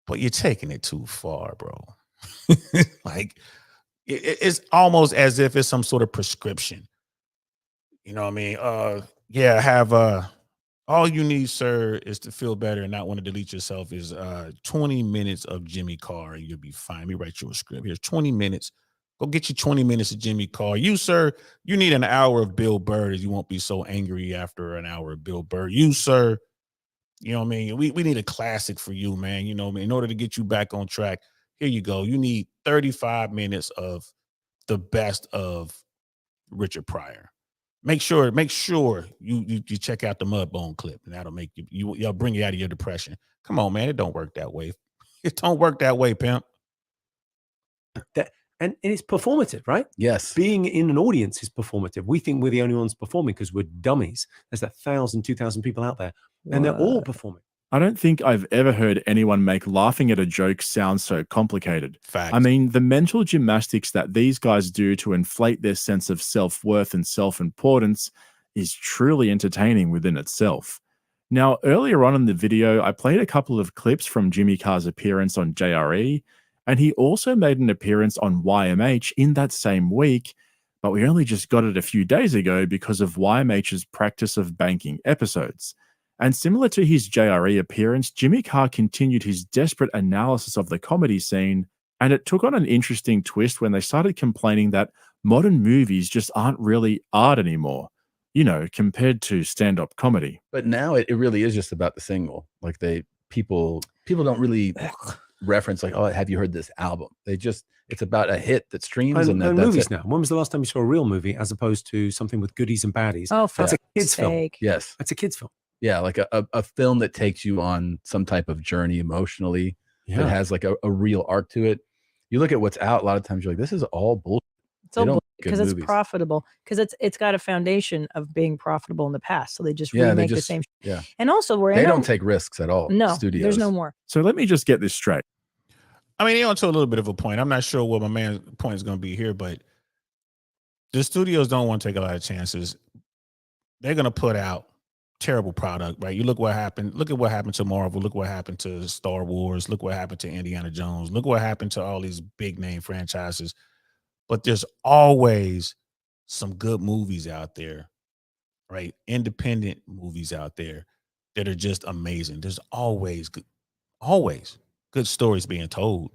But you're taking it too far, bro. Like it's almost as if it's some sort of prescription. You know what I mean? Yeah, have all you need, sir, is to feel better and not want to delete yourself is 20 minutes of Jimmy Carr and you'll be fine. Let me write you a script. Here's 20 minutes. Go get you 20 minutes of Jimmy Carr. You, sir, you need an hour of Bill Burr. You won't be so angry after an hour of Bill Burr. You, sir, you know what I mean? We need a classic for you, man. You know what I mean? In order to get you back on track, here you go. You need 35 minutes of the best of Richard Pryor. Make sure you check out the Mudbone clip, and that'll make y'all bring you out of your depression. Come on, man. It don't work that way. It don't work that way, pimp. And it's performative, right? Yes. Being in an audience is performative. We think we're the only ones performing because we're dummies. There's 1,000, 2,000 people out there, and they're all performing. I don't think I've ever heard anyone make laughing at a joke sound so complicated. Fact. I mean, the mental gymnastics that these guys do to inflate their sense of self-worth and self-importance is truly entertaining within itself. Now, earlier on in the video, I played a couple of clips from Jimmy Carr's appearance on JRE, and he also made an appearance on YMH in that same week, but we only just got it a few days ago because of YMH's practice of banking episodes. And similar to his JRE appearance, Jimmy Carr continued his desperate analysis of the comedy scene, and it took on an interesting twist when they started complaining that modern movies just aren't really art anymore, compared to stand-up comedy. But now it really is just about the single. Like people don't really reference like, oh, have you heard this album? It's about a hit that streams and that's movies it. now. When was the last time you saw a real movie as opposed to something with goodies and baddies? Oh, for that's a kid's film. sake. Yes. That's a kid's film. Yeah, like a film that takes you on some type of journey emotionally that has like a real arc to it. You look at what's out, a lot of times you're like, this is all bullshit. It's all because it's profitable, because it's got a foundation of being profitable in the past. So they just remake the same. Yeah. And also they don't take risks at all. No, studios. there's no more. So let me just get this straight. I mean, he on to a little bit of a point. I'm not sure what my man's point is going to be here, but the studios don't want to take a lot of chances. They're going to put out terrible product, right? You look what happened. Look at what happened to Marvel. Look what happened to Star Wars. Look what happened to Indiana Jones. Look what happened to all these big name franchises. But there's always some good movies out there, right? Independent movies out there that are just amazing. There's always good stories being told.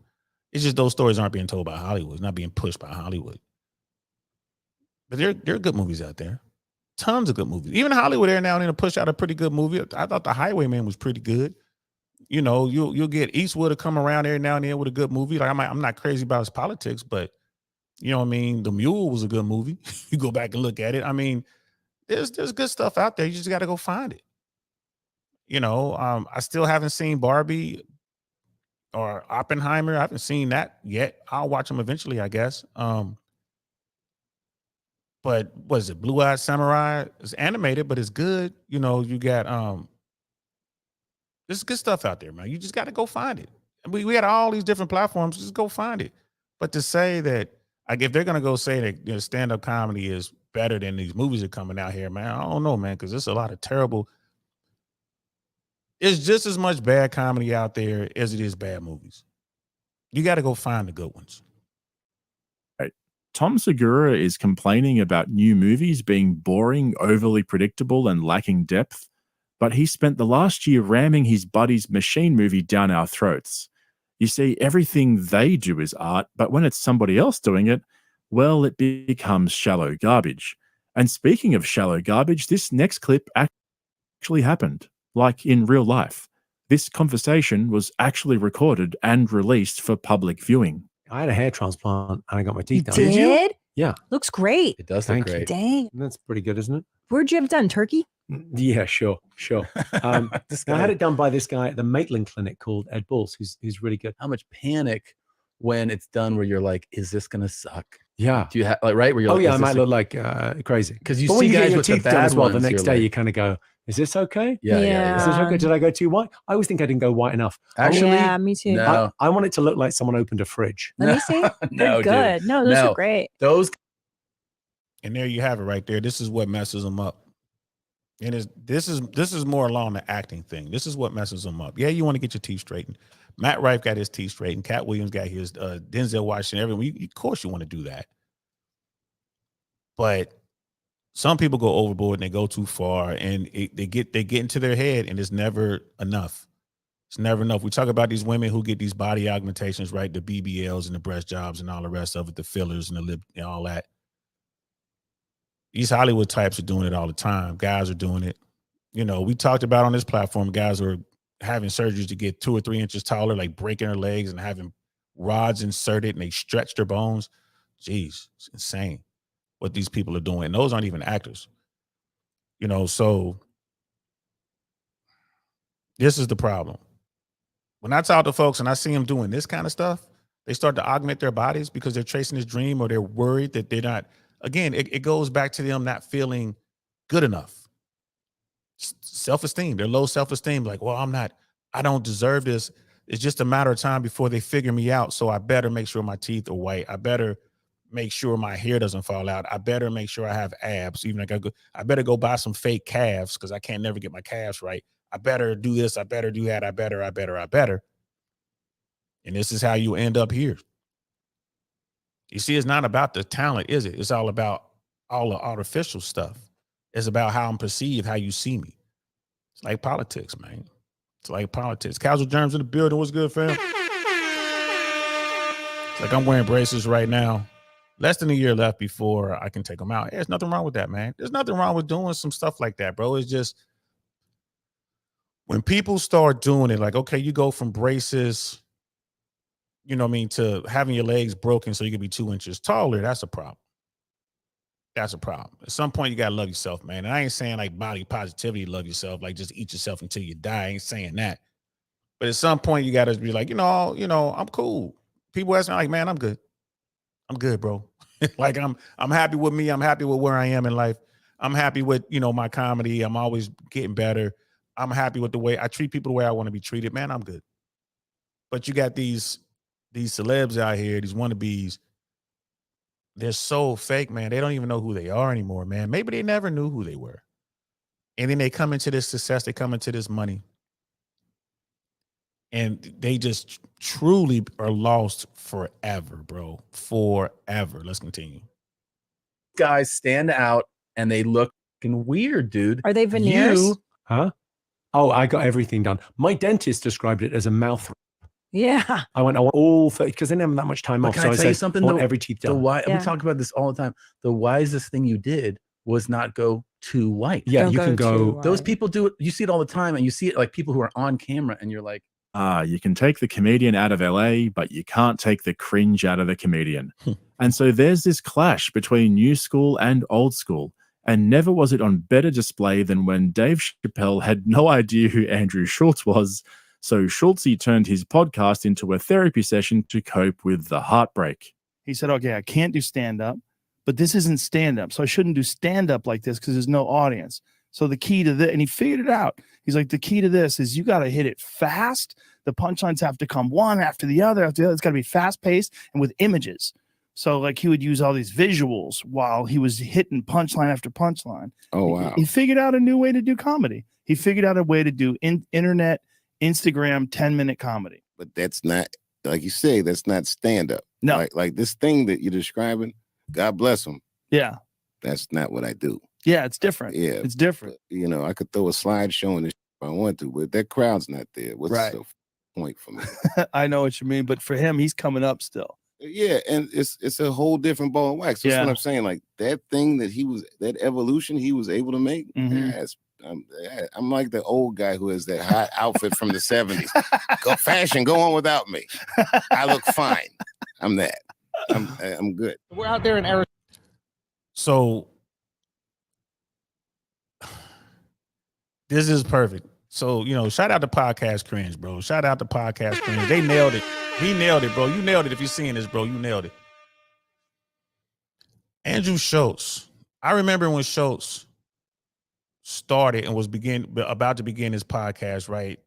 It's just those stories aren't being told by Hollywood. It's not being pushed by Hollywood. But there are good movies out there. Tons of good movies. Even Hollywood every now and then to push out a pretty good movie. I thought The Highwayman was pretty good. You'll get Eastwood to come around every now and then with a good movie. Like I'm not crazy about his politics, but you know what I mean? The Mule was a good movie. You go back and look at it. I mean, there's good stuff out there. You just got to go find it. I still haven't seen Barbie or Oppenheimer. I haven't seen that yet. I'll watch them eventually, I guess. But what is it? Blue Eyed Samurai? It's animated, but it's good. You got there's good stuff out there, man. You just got to go find it. We had all these different platforms. Just go find it. But to say that, like, if they're gonna go say that stand-up comedy is better than these movies that are coming out here, man, I don't know, man, because there's a lot of terrible. It's just as much bad comedy out there as it is bad movies. You got to go find the good ones. Tom Segura is complaining about new movies being boring, overly predictable, and lacking depth, but he spent the last year ramming his buddy's Machine movie down our throats. You see, everything they do is art, but when it's somebody else doing it, well, it becomes shallow garbage. And speaking of shallow garbage, this next clip actually happened, like in real life. This conversation was actually recorded and released for public viewing. I had a hair transplant and I got my teeth done. Did you? Yeah. Looks great. It does Thank look great. Dang. That's pretty good, isn't it? Where'd you have it done? Turkey? Yeah, sure. I had it done by this guy at the Maitland Clinic called Ed Bulls, who's really good. How much panic when it's done where you're like, is this gonna suck? Yeah. Do you have where you're like, I might look like crazy. Because you But see when you get guys your with the teeth done bad as well, the ones, next you're day like- you kind of go, is this okay? Yeah. Is this okay? Did I go too white? I always think I didn't go white enough. Actually, yeah, me too. no. I want it to look like someone opened a fridge. Let me see. No, They're good. dude. No, those No. are great. Those And there you have it right there. This is what messes them up. And this is more along the acting thing. This is what messes them up. Yeah, you want to get your teeth straightened. Matt Rife got his teeth straightened. Cat Williams got his. Denzel Washington. Everyone. Of course, you want to do that. But some people go overboard and they go too far, and they get into their head, and it's never enough. It's never enough. We talk about these women who get these body augmentations, right? The BBLs and the breast jobs and all the rest of it, the fillers and the lip and all that. These Hollywood types are doing it all the time. Guys are doing it. We talked about on this platform, guys are having surgeries to get 2 or 3 inches taller, like breaking their legs and having rods inserted, and they stretch their bones. Jeez, it's insane what these people are doing. And those aren't even actors. So this is the problem. When I talk to folks and I see them doing this kind of stuff, they start to augment their bodies because they're chasing this dream, or they're worried that they're not. Again, it goes back to them not feeling good enough. Self-esteem, their low self-esteem, like, well, I don't deserve this. It's just a matter of time before they figure me out. So I better make sure my teeth are white. I better make sure my hair doesn't fall out. I better make sure I have abs. Even I better go buy some fake calves because I can't never get my calves right. I better do this. I better do that. I better. And this is how you end up here. You see, it's not about the talent, is it? It's all about all the artificial stuff. It's about how I'm perceived, how you see me. It's like politics, man. It's like politics. Casual Germs in the building. What's good, fam? It's like I'm wearing braces right now. Less than a year left before I can take them out. There's nothing wrong with that, man. There's nothing wrong with doing some stuff like that, bro. It's just when people start doing it, like, okay, you go from braces, you know what I mean, to having your legs broken so you can be 2 inches taller, that's a problem. That's a problem. At some point, you got to love yourself, man. And I ain't saying like body positivity, love yourself, like just eat yourself until you die. I ain't saying that. But at some point, you got to be like, I'm cool. People ask me like, man, I'm good. I'm good, bro. Like I'm happy with me. I'm happy with where I am in life. I'm happy with, my comedy. I'm always getting better. I'm happy with the way I treat people the way I want to be treated. Man, I'm good. But you got these celebs out here, these wannabes. They're so fake, man. They don't even know who they are anymore, man. Maybe they never knew who they were. And then they come into this success, they come into this money. And they just truly are lost forever, bro. Forever. Let's continue. Guys stand out and they look fucking weird, dude. Are they veneers? Huh? Oh, I got everything done. My dentist described it as a mouth. Yeah. I want all 30 because they didn't have that much time But off. can So I I tell you said, something? I want The- every teeth done. We talk about this all the time. The wisest thing you did was not go too white. Yeah, Don't you can too go. Those wide. people do it. You see it all the time, and you see it like people who are on camera, and you're like, You can take the comedian out of LA, but you can't take the cringe out of the comedian. And so there's this clash between new school and old school. And never was it on better display than when Dave Chappelle had no idea who Andrew Schultz was. So Schultzy turned his podcast into a therapy session to cope with the heartbreak. He said, okay, I can't do stand-up, but this isn't stand-up. So I shouldn't do stand-up like this because there's no audience. So the key to this, and he figured it out. He's like, the key to this is you got to hit it fast. The punchlines have to come one after the other. It's got to be fast-paced and with images. So like he would use all these visuals while he was hitting punchline after punchline. Oh, wow. He figured out a new way to do comedy. He figured out a way to do internet, Instagram, 10-minute comedy. But that's not, like you say, that's not stand-up. No. Like this thing that you're describing, God bless him. Yeah. That's not what I do. Yeah, it's different. Yeah. It's different. But, I could throw a slideshow in this if I want to, but that crowd's not there. What's Right. the point for me? I know what you mean, but for him, he's coming up still. Yeah, and it's a whole different ball of wax. That's Yeah. what I'm saying. Like that thing that evolution he was able to make. Mhm. I'm like the old guy who has that hot outfit from the 70s. Go fashion, go on without me. I look fine. I'm that. I'm good. We're out there in Arizona. So this is perfect. So, shout out to Podcast Cringe, bro. Shout out to Podcast Cringe. They nailed it. He nailed it, bro. You nailed it. If you're seeing this, bro, you nailed it. Andrew Schultz. I remember when Schultz started and was about to begin his podcast, right?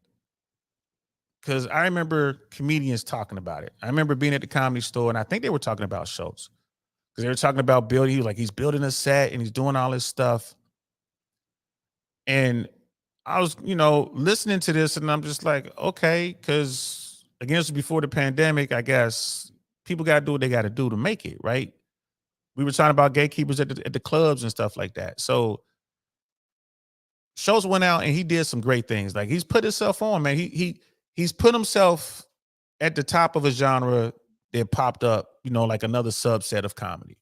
Because I remember comedians talking about it. I remember being at the Comedy Store, and I think they were talking about Schultz. Because they were talking about building, he's building a set, and he's doing all this stuff. And I was, listening to this, and I'm just like, okay, because again, this was before the pandemic, I guess people got to do what they got to do to make it, right? We were talking about gatekeepers at the clubs and stuff like that. So Schultz went out and he did some great things. Like he's put himself on, man. He's put himself at the top of a genre that popped up, like another subset of comedy.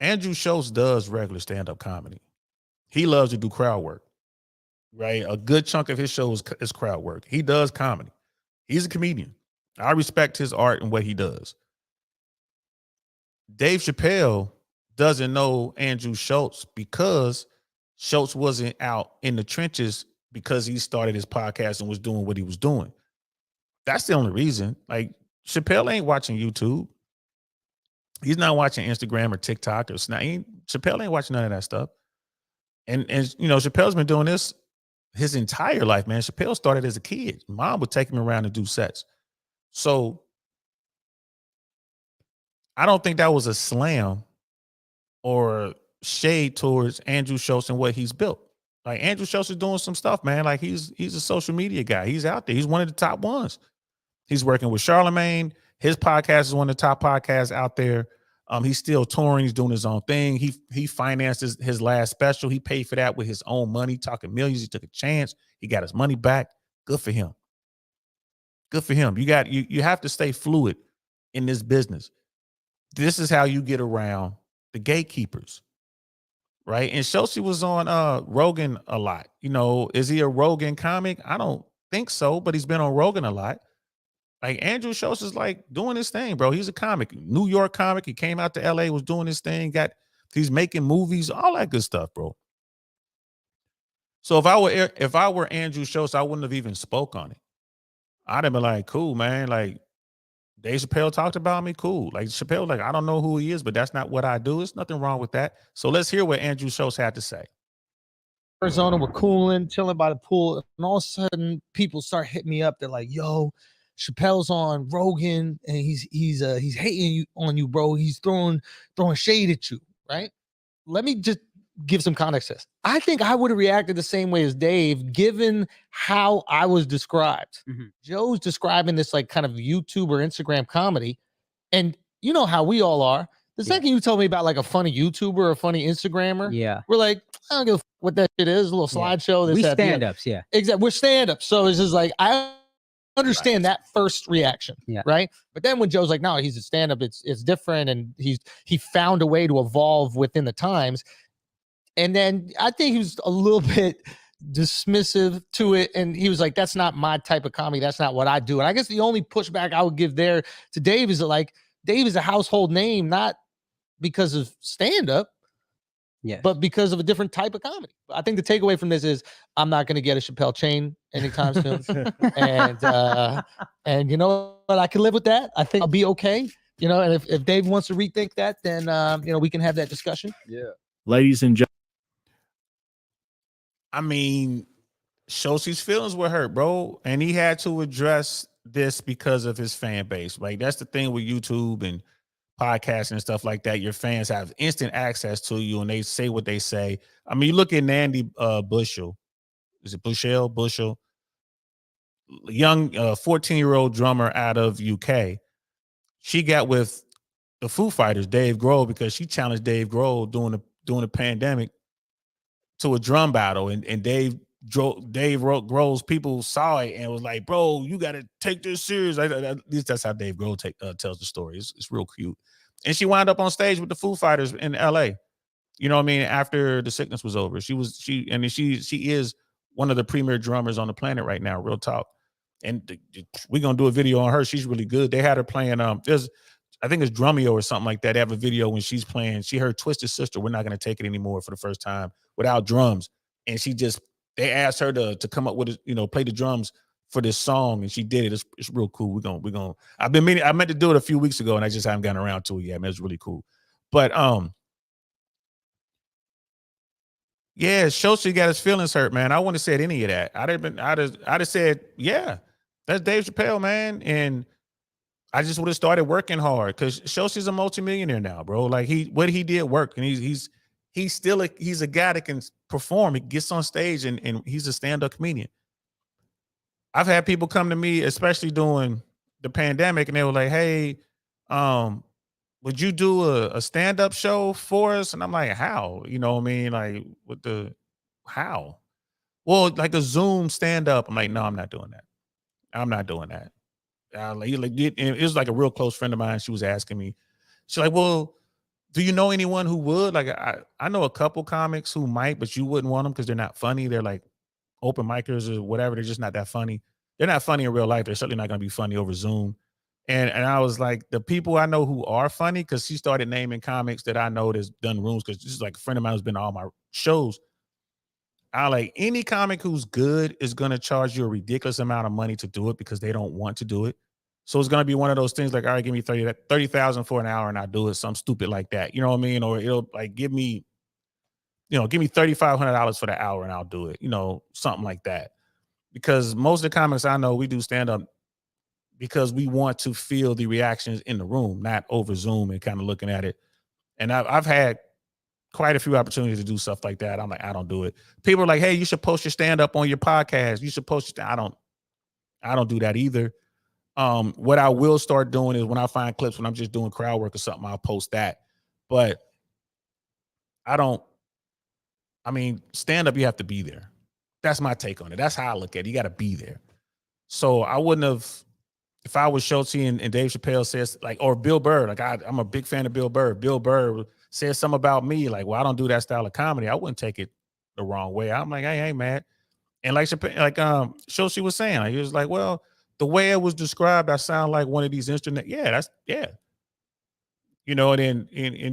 Andrew Schultz does regular stand-up comedy. He loves to do crowd work, right? A good chunk of his show is crowd work. He does comedy. He's a comedian. I respect his art and what he does. Dave Chappelle doesn't know Andrew Schultz because Schultz wasn't out in the trenches because he started his podcast and was doing what he was doing. That's the only reason. Like Chappelle ain't watching YouTube. He's not watching Instagram or TikTok or Snap. Chappelle ain't watching none of that stuff. And Chappelle's been doing this his entire life, man. Chappelle started as a kid. Mom would take him around and do sets. So I don't think that was a slam or shade towards Andrew Schultz and what he's built. Like Andrew Schultz is doing some stuff, man. Like he's a social media guy. He's out there. He's one of the top ones. He's working with Charlemagne. His podcast is one of the top podcasts out there. He's still touring. He's doing his own thing. He financed his last special. He paid for that with his own money, talking millions. He took a chance. He got his money back. Good for him. Good for him. You have to stay fluid in this business. This is how you get around the gatekeepers, right? And Shoshi was on Rogan a lot. You know, is he a Rogan comic? I don't think so, but he's been on Rogan a lot. Like Andrew Schultz is like doing his thing, bro. He's a comic, New York comic. He came out to LA, was doing his thing, he's making movies, all that good stuff, bro. So if I were Andrew Schultz, I wouldn't have even spoke on it. I'd have been like, cool, man. Like Dave Chappelle talked about me, cool. Like Chappelle, like I don't know who he is, but that's not what I do. There's nothing wrong with that. So let's hear what Andrew Schultz had to say. Arizona, we're cooling, chilling by the pool, and all of a sudden people start hitting me up. They're like, yo, Chappelle's on Rogan and he's hating on you, bro. He's throwing shade at you, right? Let me just give some context to this. I think I would have reacted the same way as Dave, given how I was described. Joe's describing this like kind of YouTube or Instagram comedy, and you know how we all are. The second you tell me about like a funny YouTuber or a funny Instagrammer, we're like, I don't give a fuck what that shit is. A little slideshow. This, we that, stand-ups, exactly. We're stand-ups. So it's just like I understand that first reaction, right? But then when Joe's like, no, he's a stand-up, it's different, and he found a way to evolve within the times. And then I think he was a little bit dismissive to it, and he was like, that's not my type of comedy, that's not what I do. And I guess the only pushback I would give there to Dave is that like Dave is a household name, not because of stand-up, but because of a different type of comedy. I think the takeaway from this is I'm not going to get a Chappelle chain anytime soon. and you know what? I can live with that. I think I'll be okay. You know, and if Dave wants to rethink that, then you know, we can have that discussion. Yeah. Ladies and gentlemen. I mean, Shoshi's feelings were hurt, bro. And he had to address this because of his fan base. Like that's the thing with YouTube and podcasts and stuff like that. Your fans have instant access to you and they say what they say. I mean, you look at Nandy Bushell. Is it Bushell? Young 14-year-old drummer out of UK. She got with the Foo Fighters, Dave Grohl, because she challenged Dave Grohl during the pandemic to a drum battle. And Dave Grohl's people saw it and was like, bro, you got to take this serious. At least that's how Dave Grohl tells the story. It's real cute. And she wound up on stage with the Foo Fighters in LA. You know what I mean? After the sickness was over, she is one of the premier drummers on the planet right now, real talk. And we're going to do a video on her. She's really good. They had her playing, I think it's Drumeo or something like that. They have a video when she's playing. She heard Twisted Sister, We're Not Going to Take It Anymore for the first time without drums. And they asked her to come up with, play the drums for this song. And she did it. It's real cool. I meant to do it a few weeks ago and I just haven't gotten around to it yet. I mean, it's really cool. But, yeah, Shoshi got his feelings hurt, man. I wouldn't have said any of that. I'd have said, yeah, that's Dave Chappelle, man. And I just would have started working hard because Shoshi's a multimillionaire now, bro. Like what he did worked, and he's a guy that can perform. He gets on stage and he's a stand-up comedian. I've had people come to me, especially during the pandemic, and they were like, "Hey, would you do a stand-up show for us?" And I'm like, "How?" You know what I mean? Like how? Well, like a Zoom stand-up. I'm like, "No, I'm not doing that. I'm not doing that." It was like a real close friend of mine. She was asking me, she's like, well, do you know anyone who would? Like, I know a couple comics who might, but you wouldn't want them because they're not funny. They're like open micers or whatever. They're just not that funny. They're not funny in real life. They're certainly not going to be funny over Zoom. And I was like, the people I know who are funny, because she started naming comics that I know that's done rooms, because this is like a friend of mine who's been to all my shows. I like any comic who's good is going to charge you a ridiculous amount of money to do it because they don't want to do it. So it's going to be one of those things like, all right, give me 30,000 for an hour and I'll do it. Something stupid like that. You know what I mean? Or it'll like, give me $3,500 for the hour and I'll do it. Something like that. Because most of the comics I know, we do stand up because we want to feel the reactions in the room, not over Zoom and kind of looking at it. And I've had quite a few opportunities to do stuff like that. I'm like, I don't do it. People are like, hey, you should post your stand-up on your podcast. You should post your I don't do that either. What I will start doing is when I find clips, when I'm just doing crowd work or something, I'll post that. But stand up, you have to be there. That's my take on it. That's how I look at it. You got to be there. So I wouldn't have, if I was Schultz and Dave Chappelle says, like, or Bill Burr, like I'm a big fan of Bill Burr. Bill Burr says something about me, like, well, I don't do that style of comedy. I wouldn't take it the wrong way. I'm like, hey, man. And like Schultz was saying, like, he was like, well, the way it was described, I sound like one of these internet. Yeah. And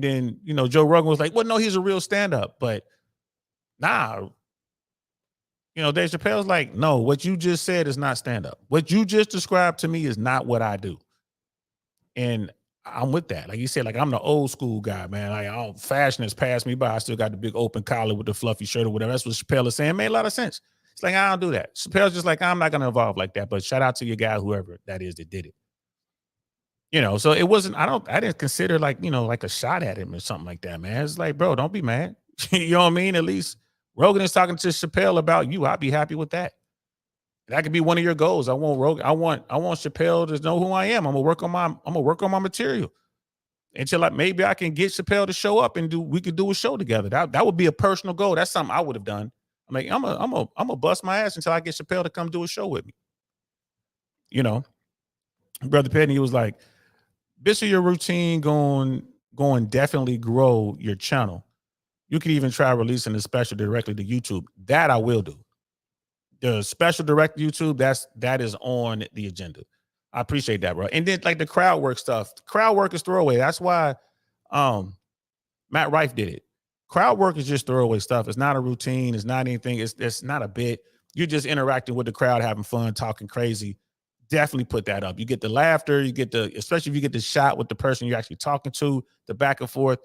then Joe Rogan was like, well, no, he's a real stand-up. But nah, Dave Chappelle's like, no, what you just said is not stand-up. What you just described to me is not what I do. And I'm with that. Like you said, like, I'm the old school guy, man. Like, fashion has passed me by. I still got the big open collar with the fluffy shirt or whatever. That's what Chappelle is saying. It made a lot of sense. It's like, I don't do that. Chappelle's just like, I'm not going to evolve like that. But shout out to your guy, whoever that is that did it. So it wasn't, I didn't consider like a shot at him or something like that, man. It's like, bro, don't be mad. You know what I mean? At least Rogan is talking to Chappelle about you. I'd be happy with that. That could be one of your goals. I want Rogan. I want Chappelle to know who I am. I'm gonna work on my material until maybe I can get Chappelle to show up and we could do a show together. That would be a personal goal. That's something I would have done. I'm like, I'm gonna bust my ass until I get Chappelle to come do a show with me. Brother Petty, he was like, this is your routine going definitely grow your channel. You could even try releasing the special directly to YouTube. That I will do. The special direct to YouTube, that is on the agenda. I appreciate that, bro. And then like the crowd work stuff. Crowd work is throwaway. That's why Matt Rife did it. Crowd work is just throwaway stuff. It's not a routine. It's not anything. It's not a bit. You're just interacting with the crowd, having fun, talking crazy. Definitely put that up. You get the laughter. You get especially if you get the shot with the person you're actually talking to, the back and forth.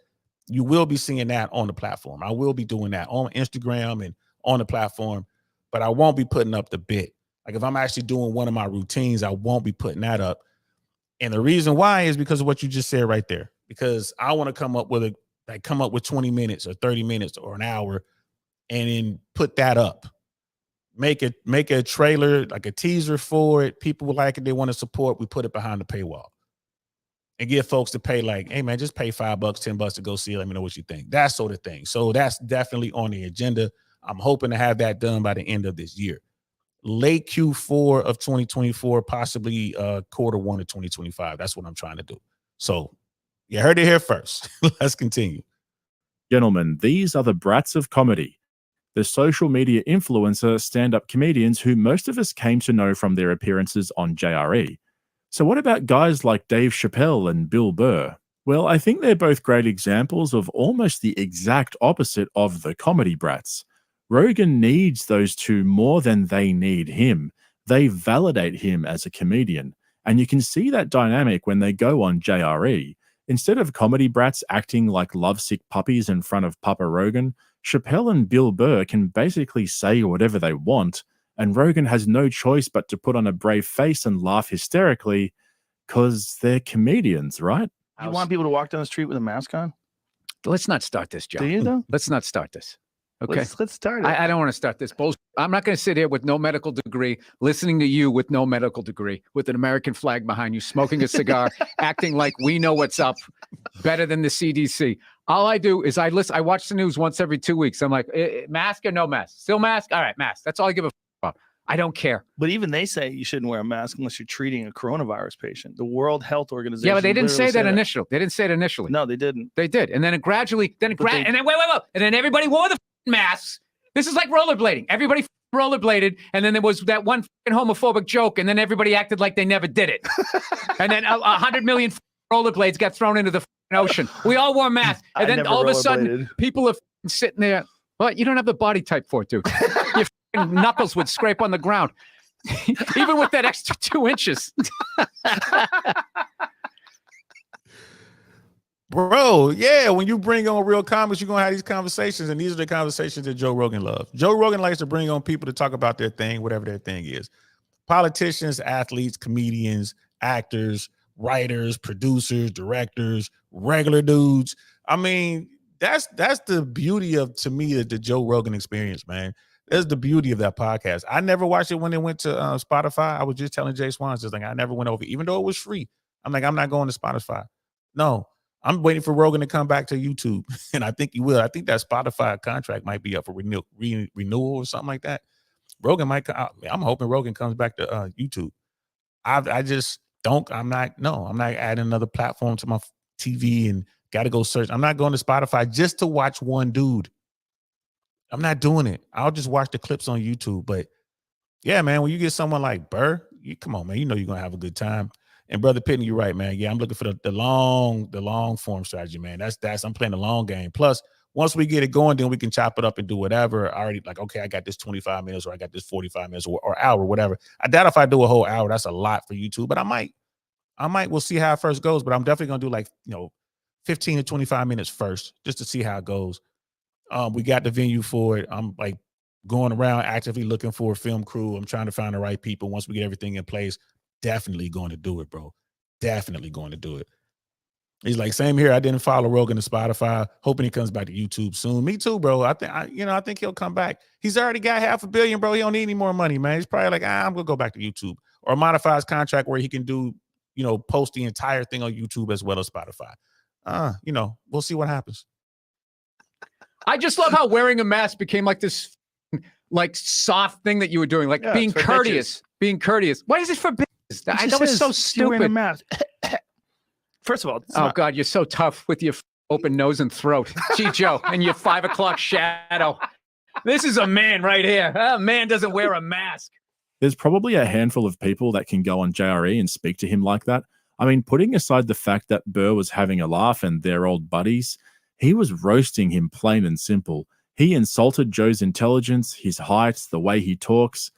You will be seeing that on the platform. I will be doing that on Instagram and on the platform, but I won't be putting up the bit. Like if I'm actually doing one of my routines, I won't be putting that up. And the reason why is because of what you just said right there. Because I want to come up with 20 minutes or 30 minutes or an hour and then put that up. Make a trailer, like a teaser for it. People will like it. They want to support. We put it behind the paywall. And get folks to pay like, hey, man, just pay $5, $10 to go see it. Let me know what you think. That sort of thing. So that's definitely on the agenda. I'm hoping to have that done by the end of this year. Late Q4 of 2024, possibly quarter one of 2025. That's what I'm trying to do. So you heard it here first. Let's continue. Gentlemen, these are the brats of comedy. The social media influencer stand-up comedians who most of us came to know from their appearances on JRE. So what about guys like Dave Chappelle and Bill Burr? Well, I think they're both great examples of almost the exact opposite of the comedy brats. Rogan needs those two more than they need him. They validate him as a comedian. And you can see that dynamic when they go on JRE. Instead of comedy brats acting like lovesick puppies in front of Papa Rogan, Chappelle and Bill Burr can basically say whatever they want, and Rogan has no choice but to put on a brave face and laugh hysterically because they're comedians, right? You want people to walk down the street with a mask on? Let's not start this, John. Do you though? Let's not start this. Okay. Let's start it. I don't want to start this bullshit. I'm not going to sit here with no medical degree, listening to you with no medical degree, with an American flag behind you, smoking a cigar, acting like we know what's up better than the CDC. All I do is I watch the news once every 2 weeks. I'm like, mask or no mask? Still mask? All right, mask. That's all I give a about. I don't care. But even they say you shouldn't wear a mask unless you're treating a coronavirus patient. The World Health Organization. Yeah, but they didn't say that initially. They didn't say it initially. No, they didn't. They did. And then it gradually, and then wait. And then everybody wore the masks. This is like rollerblading. Everybody rollerbladed, and then there was that one homophobic joke, and then everybody acted like they never did it. And then 100 million rollerblades got thrown into the ocean. We all wore masks, and then all of a sudden, people are sitting there. Well, you don't have the body type for it, dude. Your knuckles would scrape on the ground, even with that extra 2 inches. Bro, yeah, when you bring on real comics, you're going to have these conversations, and these are the conversations that Joe Rogan loves. Joe Rogan likes to bring on people to talk about their thing, whatever their thing is. Politicians, athletes, comedians, actors, writers, producers, directors, regular dudes. I mean, that's the beauty of, to me, the Joe Rogan experience, man. That's the beauty of that podcast. I never watched it when it went to Spotify. I was just telling Jay Swans, just like I never went over, even though it was free. I'm like, I'm not going to Spotify. No, I'm waiting for Rogan to come back to YouTube, and I think he will. I think that Spotify contract might be up for renewal or something like that. Rogan might. I'm hoping Rogan comes back to YouTube. I just don't. I'm not adding another platform to my TV and got to go search. I'm not going to Spotify just to watch one dude. I'm not doing it. I'll just watch the clips on YouTube. But yeah, man, when you get someone like Burr, come on, man. You know you're gonna have a good time. And Brother Pitney, you're right, man. Yeah, I'm looking for the long form strategy, man. That's I'm playing the long game. Plus, once we get it going, then we can chop it up and do whatever. I already like, okay, I got this 25 minutes or I got this 45 minutes or hour, whatever. I doubt if I do a whole hour, that's a lot for YouTube, but I might. We'll see how it first goes, but I'm definitely gonna do 15 to 25 minutes first, just to see how it goes. We got the venue for it. I'm like going around actively looking for a film crew. I'm trying to find the right people. Once we get everything in place, definitely going to do it, bro. Definitely going to do it. He's like, same here. I didn't follow Rogan to Spotify, hoping he comes back to YouTube soon. Me too, bro. I think he'll come back. He's already got $500 million, bro. He don't need any more money, man. He's probably like, I'm gonna go back to YouTube or modify his contract where he can do, post the entire thing on YouTube as well as Spotify. We'll see what happens. I just love how wearing a mask became like this, like soft thing that you were doing, like being courteous. Being courteous. Why is it for business? I thought it was so stupid. First of all, God, you're so tough with your open nose and throat, Gee Joe, and your 5 o'clock shadow. This is a man right here. A man doesn't wear a mask. There's probably a handful of people that can go on JRE and speak to him like that. I mean, putting aside the fact that Burr was having a laugh and they're old buddies, he was roasting him plain and simple. He insulted Joe's intelligence, his height, the way he talks.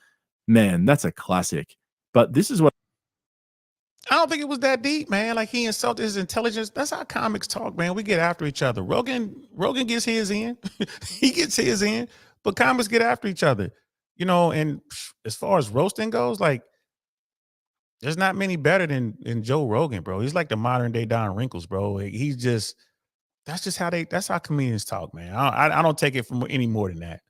Man, that's a classic. But this is what I don't think it was that deep, man. Like he insulted his intelligence. That's how comics talk, man. We get after each other. Rogan gets his in. He gets his in, but comics get after each other. And as far as roasting goes, like there's not many better than Joe Rogan, bro. He's like the modern day Don Wrinkles, bro. Like, that's how comedians talk, man. I don't take it from any more than that.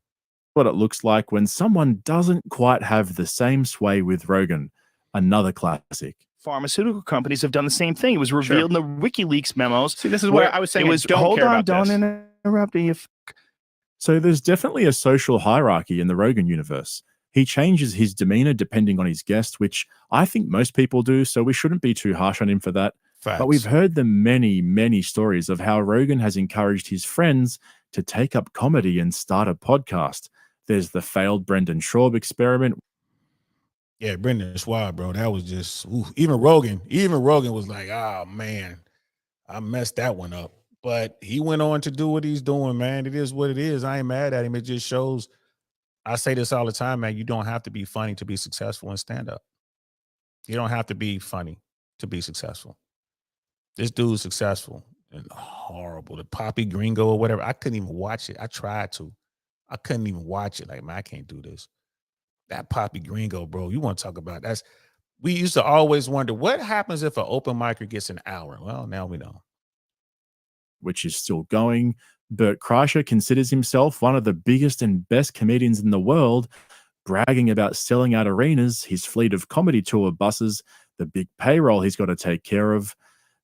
What it looks like when someone doesn't quite have the same sway with Rogan. Another classic. Pharmaceutical companies have done the same thing. It was revealed in the WikiLeaks memos. See, this is what I was saying. Don't interrupt me. So there's definitely a social hierarchy in the Rogan universe. He changes his demeanor depending on his guest, which I think most people do, so we shouldn't be too harsh on him for that. Facts. But we've heard the many, many stories of how Rogan has encouraged his friends to take up comedy and start a podcast. There's the failed Brendan Schaub experiment. Yeah, Brendan Schwab, bro. That was just even Rogan was like, oh man, I messed that one up. But he went on to do what he's doing, man. It is what it is. I ain't mad at him. It just shows. I say this all the time, man. You don't have to be funny to be successful in stand-up. You don't have to be funny to be successful. This dude's successful and horrible. The Poppy Gringo or whatever. I couldn't even watch it. I tried to. I couldn't even watch it. Like, man, I can't do this. That Poppy Gringo, bro. You want to talk about that's we used to always wonder what happens if an open micer gets an hour. Well, now we know. Which is still going. Bert Kreischer considers himself one of the biggest and best comedians in the world, bragging about selling out arenas, his fleet of comedy tour buses, the big payroll he's got to take care of.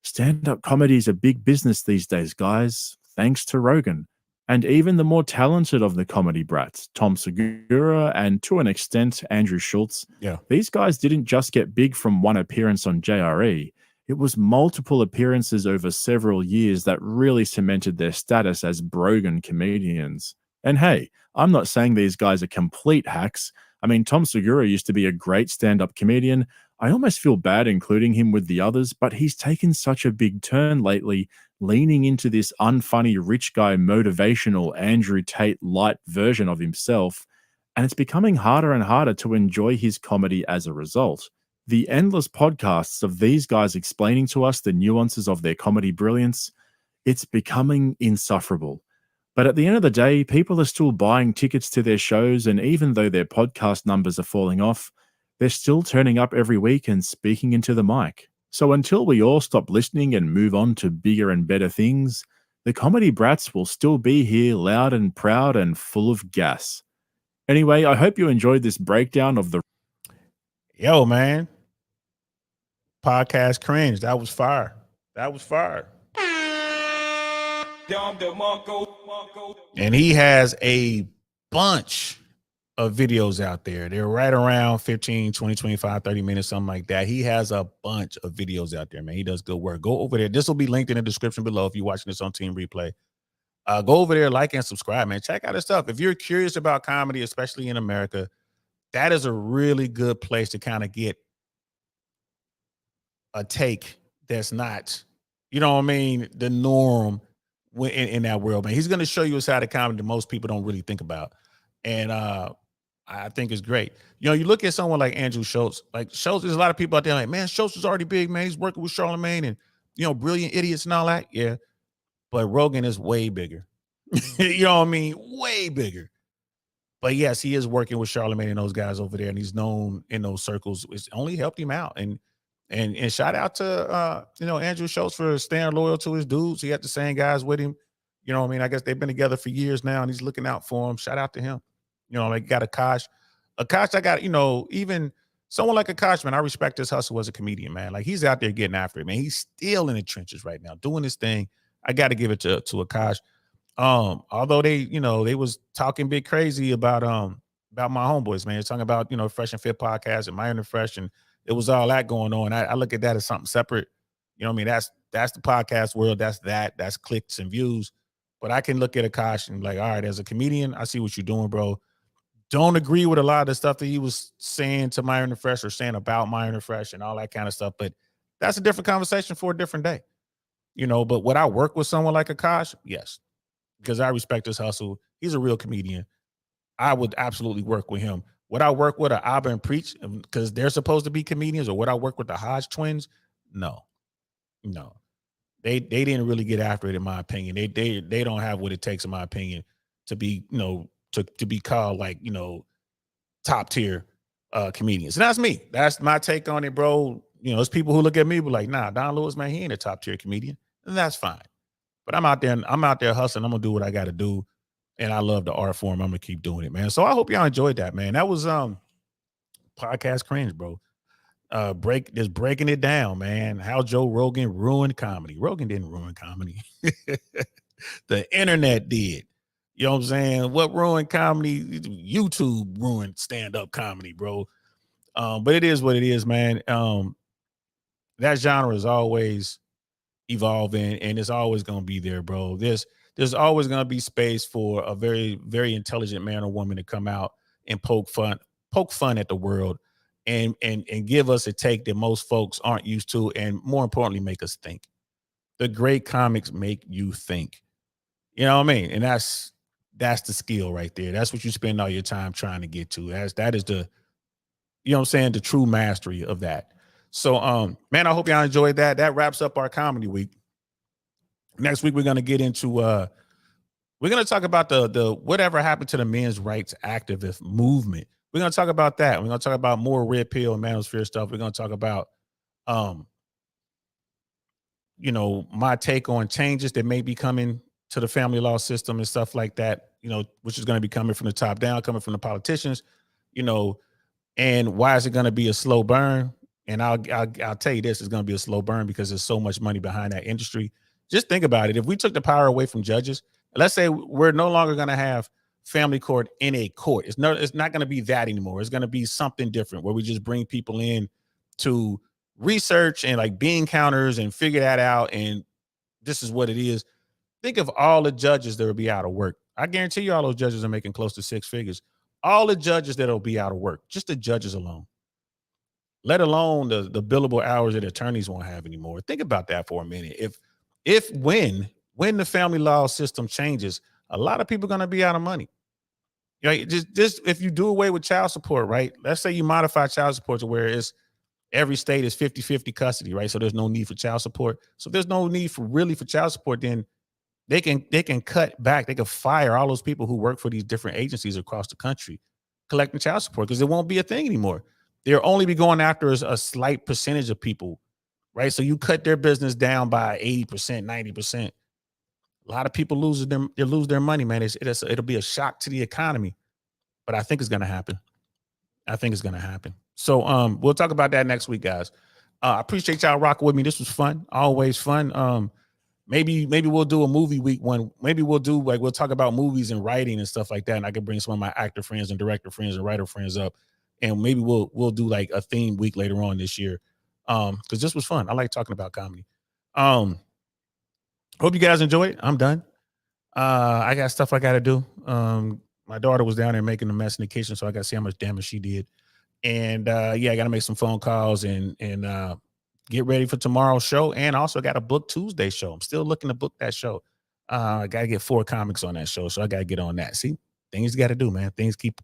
Stand-up comedy is a big business these days, guys, thanks to Rogan. And even the more talented of the comedy brats, Tom Segura and to an extent, Andrew Schultz. Yeah. These guys didn't just get big from one appearance on JRE. It was multiple appearances over several years that really cemented their status as brogan comedians. And hey, I'm not saying these guys are complete hacks. I mean, Tom Segura used to be a great stand-up comedian. I almost feel bad including him with the others, but he's taken such a big turn lately, leaning into this unfunny rich guy motivational Andrew Tate light version of himself, and it's becoming harder and harder to enjoy his comedy as a result. The endless podcasts of these guys explaining to us the nuances of their comedy brilliance, it's becoming insufferable. But at the end of the day, people are still buying tickets to their shows, and even though their podcast numbers are falling off, they're still turning up every week and speaking into the mic. So until we all stop listening and move on to bigger and better things, the comedy brats will still be here loud and proud and full of gas. Anyway, I hope you enjoyed this breakdown of the. Yo, man. Podcast cringe. That was fire. That was fire. And he has a bunch of videos out there. They're right around 15, 20, 25, 30 minutes, something like that. He has a bunch of videos out there, man. He does good work. Go over there. This will be linked in the description below if you're watching this on Team Replay. Go over there, like and subscribe, man. Check out his stuff. If you're curious about comedy, especially in America, that is a really good place to kind of get a take that's not, you know what I mean, the norm in that world, man. He's going to show you a side of comedy that most people don't really think about. And I think it's great. You know, you look at someone like Andrew Schultz. Like Schultz, there's a lot of people out there like, man, Schultz is already big, man. He's working with Charlemagne and, you know, Brilliant Idiots and all that. Yeah. But Rogan is way bigger. You know what I mean? Way bigger. But yes, he is working with Charlemagne and those guys over there, and he's known in those circles. It's only helped him out. And shout out to you know, Andrew Schultz for staying loyal to his dudes. He had the same guys with him. You know what I mean? I guess they've been together for years now, and he's looking out for him. Shout out to him. You know, like got Akash. Akash, I got, you know, even someone like Akash, man, I respect his hustle as a comedian, man. Like he's out there getting after it, man. He's still in the trenches right now, doing his thing. I got to give it to Akash. Although they, you know, they was talking big crazy about my homeboys, man. They're talking about, you know, Fresh and Fit podcast and Myron and Fresh, and it was all that going on. I look at that as something separate. You know what I mean? That's the podcast world. That's clicks and views. But I can look at Akash and like, all right, as a comedian, I see what you're doing, bro. Don't agree with a lot of the stuff that he was saying to Myron and Fresh or saying about Myron and Fresh and all that kind of stuff. But that's a different conversation for a different day. You know, but would I work with someone like Akash? Yes. Because I respect his hustle. He's a real comedian. I would absolutely work with him. Would I work with an Abba and Preach because they're supposed to be comedians, or would I work with the Hodge twins? No. They didn't really get after it, in my opinion. They don't have what it takes, in my opinion, to be, you know, to be called like, you know, top tier comedians. And that's me. That's my take on it, bro. You know, there's people who look at me but like, nah, Don Lewis, man, he ain't a top tier comedian. And that's fine. But I'm out there hustling. I'm gonna do what I gotta do. And I love the art form. I'm gonna keep doing it, man. So I hope y'all enjoyed that, man. That was podcast cringe, bro. Just breaking it down, man. How Joe Rogan ruined comedy. Rogan didn't ruin comedy. The internet did. You know what I'm saying? What ruined comedy? YouTube ruined stand-up comedy, bro. But it is what it is, man. That genre is always evolving, and it's always going to be there, bro. There's always going to be space for a very, very intelligent man or woman to come out and poke fun at the world and give us a take that most folks aren't used to, and more importantly, make us think. The great comics make you think. You know what I mean? And that's the skill right there. That's what you spend all your time trying to get to. That is the, you know what I'm saying, the true mastery of that. So, man, I hope y'all enjoyed that. That wraps up our comedy week. Next week, we're going to get into, we're going to talk about the whatever happened to the men's rights activist movement. We're going to talk about that. We're going to talk about more red pill and manosphere stuff. We're going to talk about, you know, my take on changes that may be coming to the family law system and stuff like that, you know, which is going to be coming from the top down, coming from the politicians, you know, and why is it going to be a slow burn? And I'll tell you this, it's going to be a slow burn because there's so much money behind that industry. Just think about it. If we took the power away from judges, let's say we're no longer going to have family court in a court. It's not going to be that anymore. It's going to be something different where we just bring people in to research and like bean counters and figure that out. And this is what it is. Think of all the judges that will be out of work. I guarantee you all those judges are making close to 6 figures. All the judges that'll be out of work, just the judges alone, let alone the billable hours that attorneys won't have anymore. Think about that for a minute. When the family law system changes, a lot of people are going to be out of money. You know, just if you do away with child support, right? Let's say you modify child support to where it's every state is 50-50 custody, right? So there's no need for child support. So if there's no need for child support, then they can cut back. They can fire all those people who work for these different agencies across the country collecting child support because it won't be a thing anymore. They'll only be going after a slight percentage of people, right? So you cut their business down by 80%, 90%. A lot of people lose their money, man. It'll be a shock to the economy. but I think it's gonna happen. I think it's gonna happen. So we'll talk about that next week, guys. I appreciate y'all rocking with me. This was fun, always fun. Maybe we'll do a movie week one. Maybe we'll talk about movies and writing and stuff like that. And I can bring some of my actor friends and director friends and writer friends up. And maybe we'll do like a theme week later on this year. Because this was fun. I like talking about comedy. Hope you guys enjoy it. I'm done. I got stuff I gotta do. My daughter was down there making a mess in the kitchen, so I gotta see how much damage she did. And I gotta make some phone calls and get ready for tomorrow's show. And also got a book Tuesday show. I'm still looking to book that show. I got to get 4 comics on that show. So I got to get on that. See, things you got to do, man. Things keep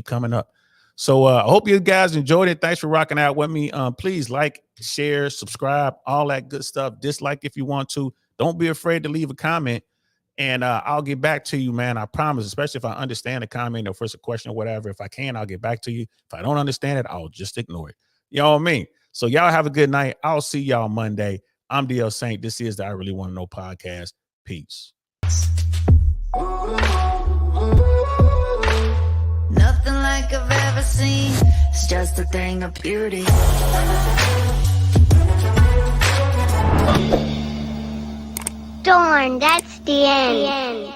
coming up. So I hope you guys enjoyed it. Thanks for rocking out with me. Please like, share, subscribe, all that good stuff. Dislike if you want to. Don't be afraid to leave a comment. And I'll get back to you, man. I promise, especially if I understand the comment or if it's a question or whatever. If I can, I'll get back to you. If I don't understand it, I'll just ignore it. You know what I mean? So y'all have a good night. I'll see y'all Monday. I'm DL Saint. This is the I Really Want to Know podcast. Peace. Nothing like I've ever seen. It's just a thing of beauty. Darn, that's the end.